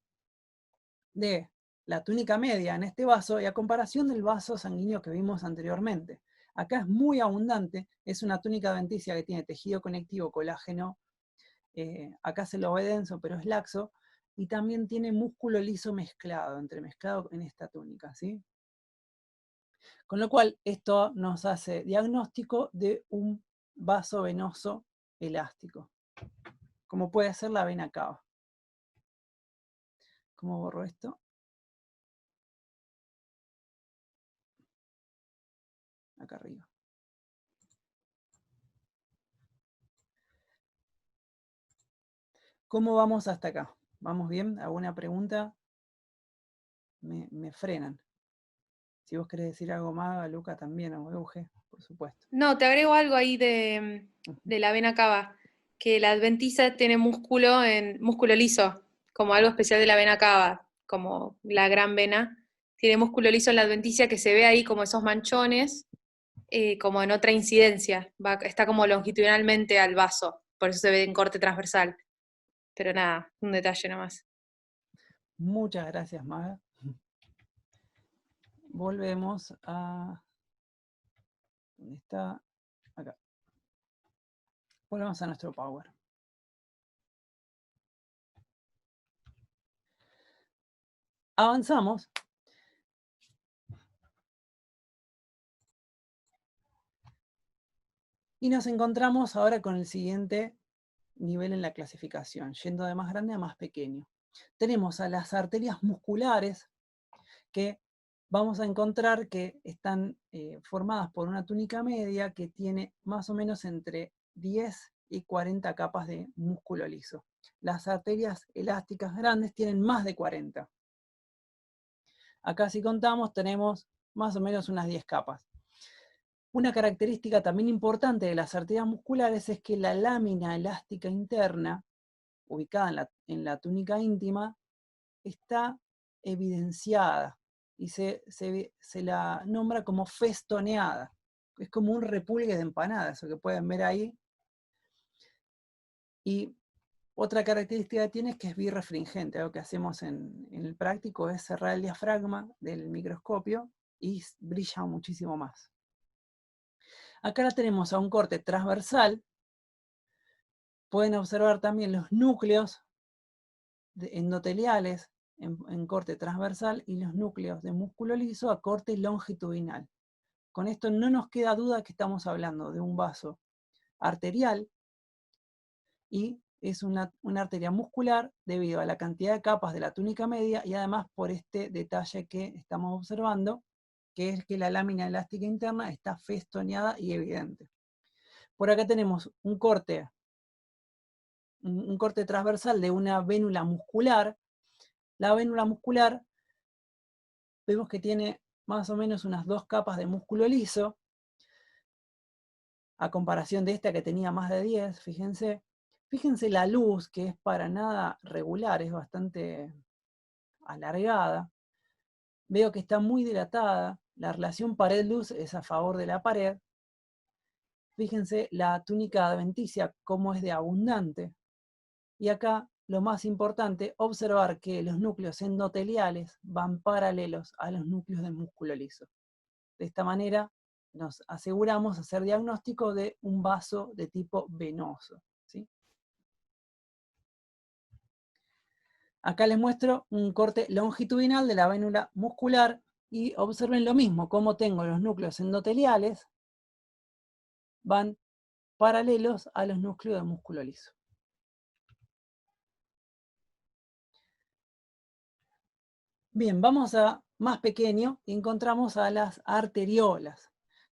de la túnica media en este vaso y a comparación del vaso sanguíneo que vimos anteriormente. Acá es muy abundante, es una túnica adventicia que tiene tejido conectivo, colágeno, acá se lo ve denso, pero es laxo, y también tiene músculo liso mezclado, entremezclado en esta túnica, ¿sí? Con lo cual, esto nos hace diagnóstico de un vaso venoso elástico, como puede ser la vena cava. ¿Cómo borro esto? Acá arriba. ¿Cómo vamos hasta acá? ¿Vamos bien? ¿Alguna pregunta? Me frenan. Si vos querés decir algo más, Luca también, o Euge, por supuesto. No, te agrego algo ahí de la vena cava, que la adventicia tiene músculo liso, como algo especial de la vena cava, como la gran vena, tiene músculo liso en la adventicia que se ve ahí como esos manchones, como en otra incidencia, está como longitudinalmente al vaso, por eso se ve en corte transversal. Pero nada, un detalle nomás. Muchas gracias, Maga. Volvemos a... ¿Dónde está? Acá. Volvemos a nuestro Power. Avanzamos. Y nos encontramos ahora con el siguiente nivel en la clasificación, yendo de más grande a más pequeño. Tenemos a las arterias musculares, que vamos a encontrar que están formadas por una túnica media que tiene más o menos entre 10 y 40 capas de músculo liso. Las arterias elásticas grandes tienen más de 40. Acá si contamos tenemos más o menos unas 10 capas. Una característica también importante de las arterias musculares es que la lámina elástica interna, ubicada en la túnica íntima, está evidenciada y se la nombra como festoneada. Es como un repulgue de empanada, eso que pueden ver ahí. Y otra característica que tiene es que es birrefringente. Lo que hacemos en el práctico es cerrar el diafragma del microscopio y brilla muchísimo más. Acá la tenemos a un corte transversal. Pueden observar también los núcleos endoteliales en corte transversal y los núcleos de músculo liso a corte longitudinal. Con esto no nos queda duda que estamos hablando de un vaso arterial y es una arteria muscular debido a la cantidad de capas de la túnica media y además por este detalle que estamos observando, que es que la lámina elástica interna está festoneada y evidente. Por acá tenemos un corte transversal de una vénula muscular. La vénula muscular vemos que tiene más o menos unas 2 capas de músculo liso, a comparación de esta que tenía más de 10, fíjense. Fíjense la luz, que es para nada regular, es bastante alargada. Veo que está muy dilatada, la relación pared-luz es a favor de la pared. Fíjense la túnica adventicia, cómo es de abundante. Y acá, lo más importante, observar que los núcleos endoteliales van paralelos a los núcleos de músculo liso. De esta manera, nos aseguramos hacer diagnóstico de un vaso de tipo venoso, ¿sí? Acá les muestro un corte longitudinal de la vénula muscular y observen lo mismo, como tengo los núcleos endoteliales, van paralelos a los núcleos de músculo liso. Bien, vamos a más pequeño y encontramos a las arteriolas.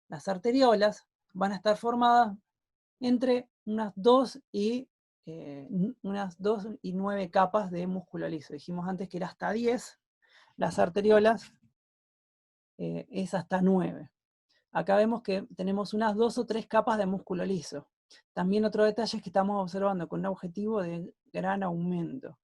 Las arteriolas van a estar formadas entre unas 2 y 9 capas de músculo liso. Dijimos antes que era hasta 10, las arteriolas es hasta 9. Acá vemos que tenemos unas 2 o 3 capas de músculo liso. También otro detalle es que estamos observando con un objetivo de gran aumento.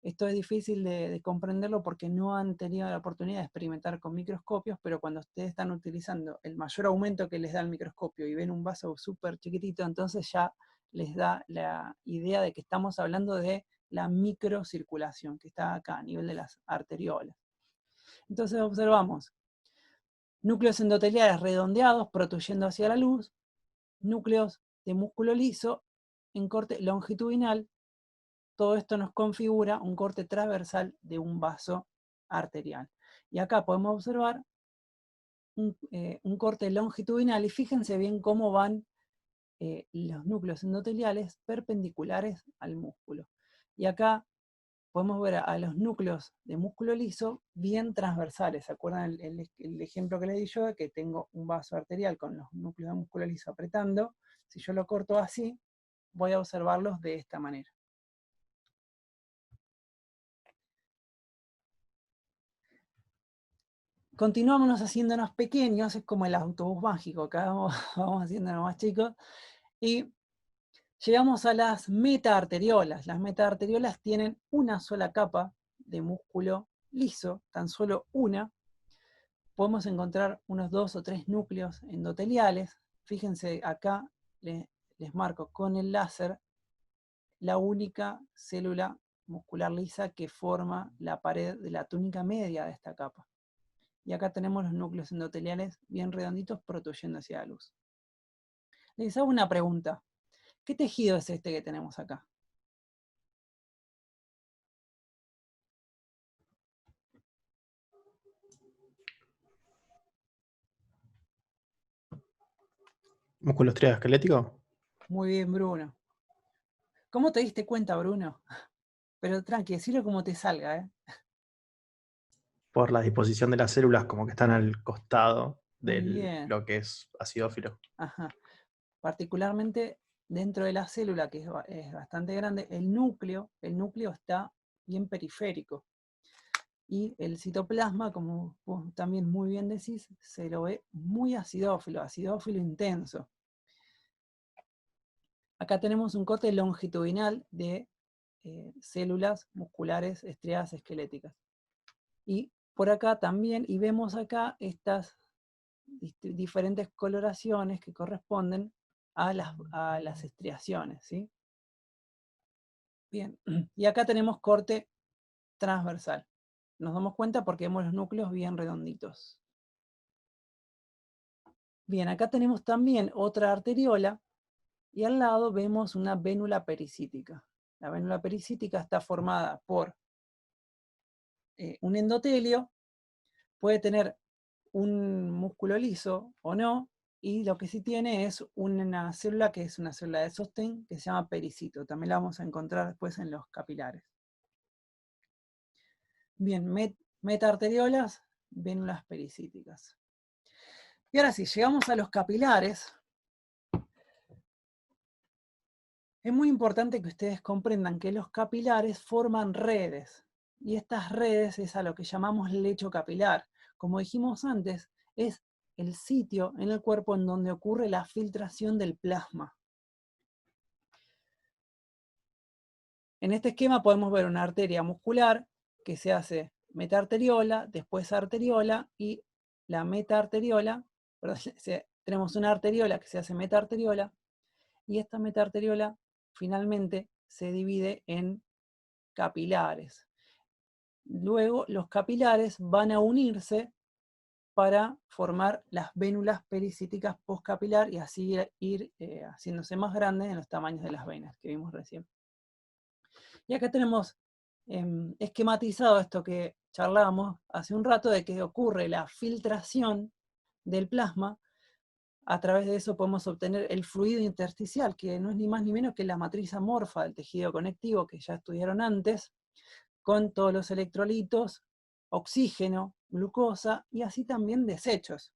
Esto es difícil de comprenderlo porque no han tenido la oportunidad de experimentar con microscopios, pero cuando ustedes están utilizando el mayor aumento que les da el microscopio y ven un vaso súper chiquitito, entonces ya les da la idea de que estamos hablando de la microcirculación, que está acá a nivel de las arteriolas. Entonces observamos núcleos endoteliales redondeados, protuyendo hacia la luz, núcleos de músculo liso en corte longitudinal. Todo esto nos configura un corte transversal de un vaso arterial. Y acá podemos observar un corte longitudinal y fíjense bien cómo van los núcleos endoteliales perpendiculares al músculo. Y acá podemos ver a los núcleos de músculo liso bien transversales. ¿Se acuerdan el ejemplo que les di yo de que tengo un vaso arterial con los núcleos de músculo liso apretando? Si yo lo corto así, voy a observarlos de esta manera. Continuamos haciéndonos pequeños, es como el autobús mágico, acá vamos haciéndonos más chicos, y llegamos a las metaarteriolas. Las metaarteriolas tienen una sola capa de músculo liso, tan solo una. Podemos encontrar unos 2 o 3 núcleos endoteliales. Fíjense acá, les marco con el láser la única célula muscular lisa que forma la pared de la túnica media de esta capa. Y acá tenemos los núcleos endoteliales bien redonditos protuyendo hacia la luz. Les hago una pregunta. ¿Qué tejido es este que tenemos acá? ¿Músculo estriado-esquelético? Muy bien, Bruno. ¿Cómo te diste cuenta, Bruno? Pero tranqui, decilo como te salga, ¿eh? Por la disposición de las células como que están al costado Muy de bien. lo que es acidófilo. Ajá. Particularmente dentro de la célula, que es bastante grande, el núcleo está bien periférico. Y el citoplasma, como vos también muy bien decís, se lo ve muy acidófilo intenso. Acá tenemos un corte longitudinal de células musculares estriadas esqueléticas. Y por acá también, y vemos acá estas diferentes coloraciones que corresponden a las estriaciones, ¿sí? Bien, y acá tenemos corte transversal. Nos damos cuenta porque vemos los núcleos bien redonditos. Bien, acá tenemos también otra arteriola, y al lado vemos una vénula pericítica. La vénula pericítica está formada por un endotelio, puede tener un músculo liso o no, y lo que sí tiene es una célula que es una célula de sostén que se llama pericito. También la vamos a encontrar después en los capilares. Bien, metaarteriolas, vénulas pericíticas. Y ahora sí, llegamos a los capilares. Es muy importante que ustedes comprendan que los capilares forman redes, y estas redes es a lo que llamamos lecho capilar. Como dijimos antes, es el sitio en el cuerpo en donde ocurre la filtración del plasma. En este esquema podemos ver una arteria muscular que se hace metaarteriola, después arteriola, y la metaarteriola, perdón, tenemos una arteriola que se hace metaarteriola, y esta metaarteriola finalmente se divide en capilares. Luego los capilares van a unirse para formar las vénulas pericíticas postcapilar y así ir haciéndose más grandes en los tamaños de las venas que vimos recién. Y acá tenemos esquematizado esto que charlábamos hace un rato, de que ocurre la filtración del plasma. A través de eso podemos obtener el fluido intersticial, que no es ni más ni menos que la matriz amorfa del tejido conectivo que ya estudiaron antes, con todos los electrolitos, oxígeno, glucosa y así también desechos.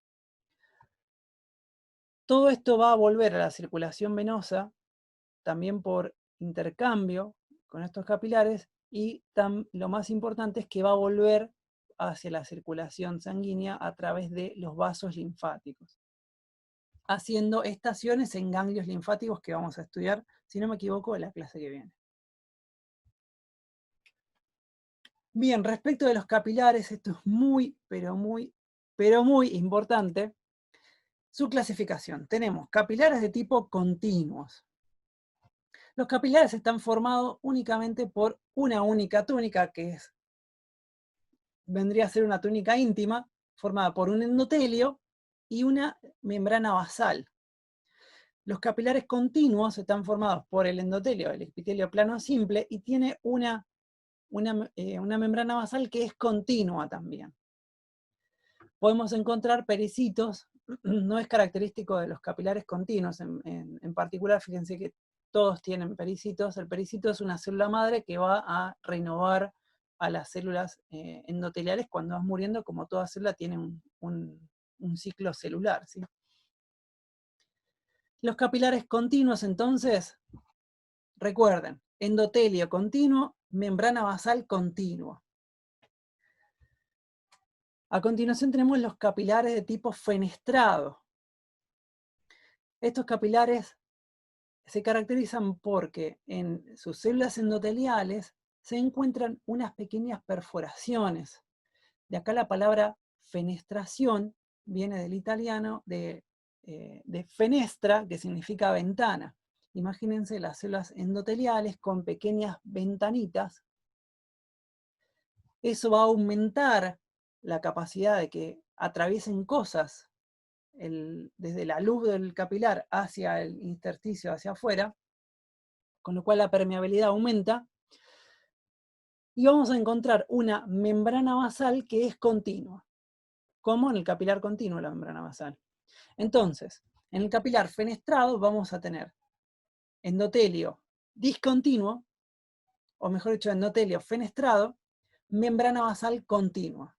Todo esto va a volver a la circulación venosa, también por intercambio con estos capilares, y lo más importante es que va a volver hacia la circulación sanguínea a través de los vasos linfáticos, haciendo estaciones en ganglios linfáticos que vamos a estudiar, si no me equivoco, en la clase que viene. Bien, respecto de los capilares, esto es muy, pero muy importante. Su clasificación. Tenemos capilares de tipo continuos. Los capilares están formados únicamente por una única túnica, que vendría a ser una túnica íntima, formada por un endotelio y una membrana basal. Los capilares continuos están formados por el endotelio, el epitelio plano simple, y tiene una membrana basal que es continua también. Podemos encontrar pericitos, no es característico de los capilares continuos, en particular, fíjense que todos tienen pericitos. El pericito es una célula madre que va a renovar a las células endoteliales cuando vas muriendo. Como toda célula tiene un ciclo celular, ¿sí? Los capilares continuos, entonces, recuerden, endotelio continuo, membrana basal continua. A continuación tenemos los capilares de tipo fenestrado. Estos capilares se caracterizan porque en sus células endoteliales se encuentran unas pequeñas perforaciones. De acá la palabra fenestración viene del italiano de fenestra, que significa ventana. Imagínense las células endoteliales con pequeñas ventanitas. Eso va a aumentar la capacidad de que atraviesen cosas desde la luz del capilar hacia el intersticio, hacia afuera, con lo cual la permeabilidad aumenta, y vamos a encontrar una membrana basal que es continua, como en el capilar continuo la membrana basal. Entonces, en el capilar fenestrado vamos a tener endotelio discontinuo, o mejor dicho, endotelio fenestrado, membrana basal continua.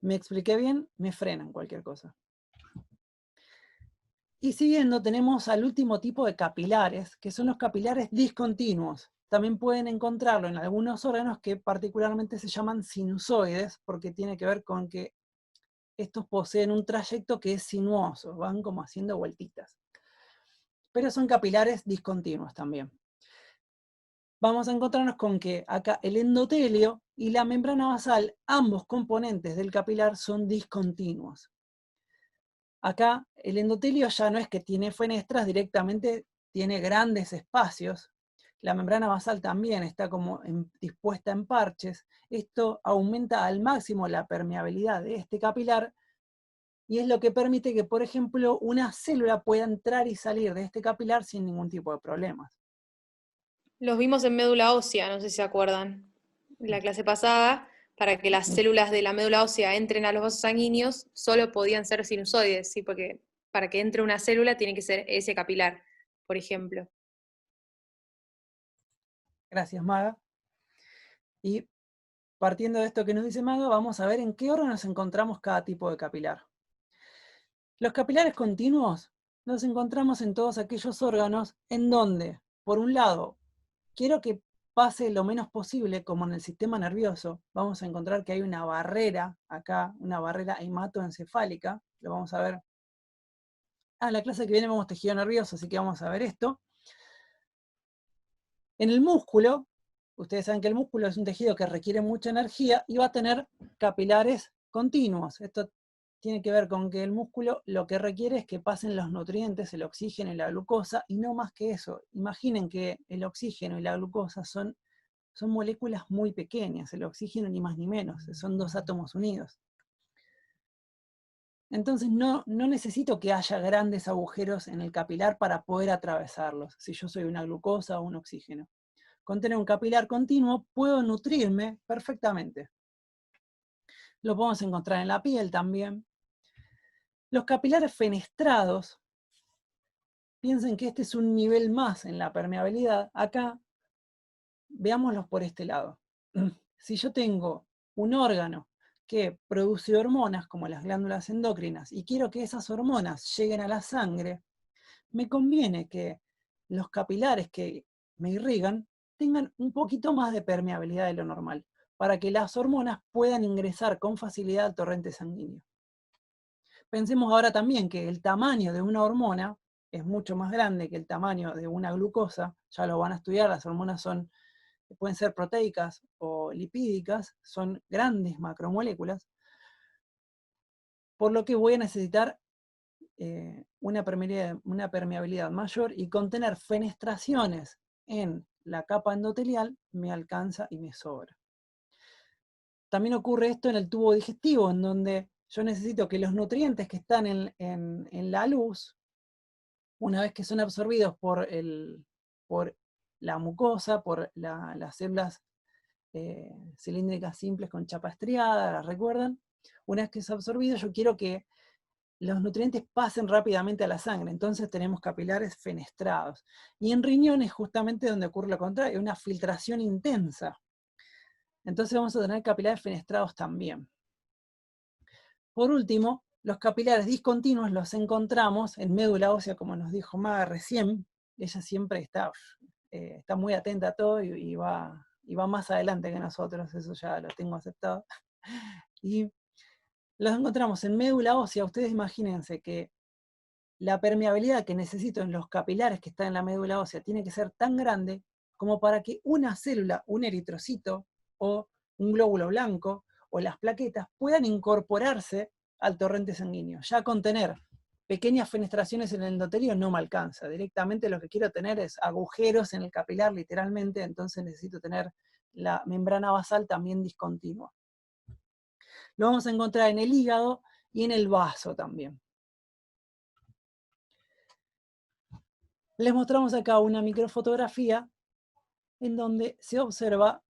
¿Me expliqué bien? Me frenan cualquier cosa. Y siguiendo tenemos al último tipo de capilares, que son los capilares discontinuos. también pueden encontrarlo en algunos órganos que particularmente se llaman sinusoides, porque tiene que ver con que estos poseen un trayecto que es sinuoso, van como haciendo vueltitas. Pero son capilares discontinuos también. Vamos a encontrarnos con que acá el endotelio y la membrana basal, ambos componentes del capilar, son discontinuos. Acá el endotelio ya no es que tiene fenestras, directamente tiene grandes espacios. La membrana basal también está como dispuesta en parches. Esto aumenta al máximo la permeabilidad de este capilar y es lo que permite que, por ejemplo, una célula pueda entrar y salir de este capilar sin ningún tipo de problemas. Los vimos en médula ósea, no sé si se acuerdan, en la clase pasada, para que las células de la médula ósea entren a los vasos sanguíneos, solo podían ser sinusoides, ¿sí? Porque para que entre una célula tiene que ser ese capilar, por ejemplo. Gracias, Maga. Y partiendo de esto que nos dice Maga, vamos a ver en qué órganos encontramos cada tipo de capilar. Los capilares continuos los encontramos en todos aquellos órganos en donde, por un lado, quiero que pase lo menos posible, como en el sistema nervioso. Vamos a encontrar que hay una barrera acá, una barrera hematoencefálica. Lo vamos a ver. En la clase que viene vemos tejido nervioso, así que vamos a ver esto. En el músculo, ustedes saben que el músculo es un tejido que requiere mucha energía y va a tener capilares continuos. Esto tiene que ver con que el músculo lo que requiere es que pasen los nutrientes, el oxígeno y la glucosa, y no más que eso. Imaginen que el oxígeno y la glucosa son moléculas muy pequeñas, el oxígeno ni más ni menos, son 2 átomos unidos. Entonces no necesito que haya grandes agujeros en el capilar para poder atravesarlos, si yo soy una glucosa o un oxígeno. Con tener un capilar continuo puedo nutrirme perfectamente. Lo podemos encontrar en la piel también. Los capilares fenestrados, piensen que este es un nivel más en la permeabilidad. Acá, veámoslos por este lado. Si yo tengo un órgano que produce hormonas como las glándulas endocrinas y quiero que esas hormonas lleguen a la sangre, me conviene que los capilares que me irrigan tengan un poquito más de permeabilidad de lo normal, para que las hormonas puedan ingresar con facilidad al torrente sanguíneo. Pensemos ahora también que el tamaño de una hormona es mucho más grande que el tamaño de una glucosa, ya lo van a estudiar, las hormonas pueden ser proteicas o lipídicas, son grandes macromoléculas, por lo que voy a necesitar una permeabilidad mayor, y con tener fenestraciones en la capa endotelial me alcanza y me sobra. También ocurre esto en el tubo digestivo, en donde yo necesito que los nutrientes que están en la luz, una vez que son absorbidos por la mucosa, por las células cilíndricas simples con chapa estriada, ¿las recuerdan? Una vez que es absorbido, yo quiero que los nutrientes pasen rápidamente a la sangre, entonces tenemos capilares fenestrados. Y en riñones justamente donde ocurre lo contrario, una filtración intensa. Entonces vamos a tener capilares fenestrados también. Por último, los capilares discontinuos los encontramos en médula ósea, como nos dijo Maga recién. Ella siempre está muy atenta a todo y va más adelante que nosotros, eso ya lo tengo aceptado. Y los encontramos en médula ósea. Ustedes imagínense que la permeabilidad que necesito en los capilares que están en la médula ósea tiene que ser tan grande como para que una célula, un eritrocito o un glóbulo blanco o las plaquetas puedan incorporarse al torrente sanguíneo. Ya con tener pequeñas fenestraciones en el endotelio no me alcanza. Directamente lo que quiero tener es agujeros en el capilar, literalmente, entonces necesito tener la membrana basal también discontinua. Lo vamos a encontrar en el hígado y en el vaso también. Les mostramos acá una microfotografía en donde se observa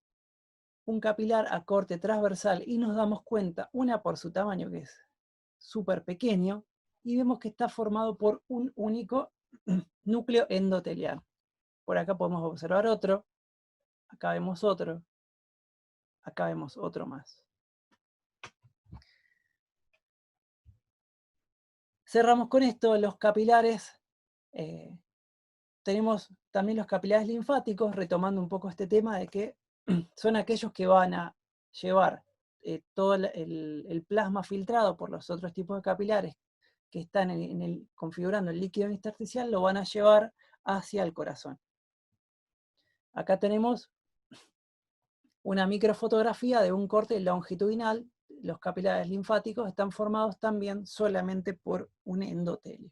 un capilar a corte transversal y nos damos cuenta, una por su tamaño que es súper pequeño, y vemos que está formado por un único núcleo endotelial. Por acá podemos observar otro, acá vemos otro, acá vemos otro más. Cerramos con esto, los capilares tenemos también los capilares linfáticos, retomando un poco este tema de que son aquellos que van a llevar todo el plasma filtrado por los otros tipos de capilares que están configurando el líquido intersticial, lo van a llevar hacia el corazón. Acá tenemos una microfotografía de un corte longitudinal. Los capilares linfáticos están formados también solamente por un endotelio.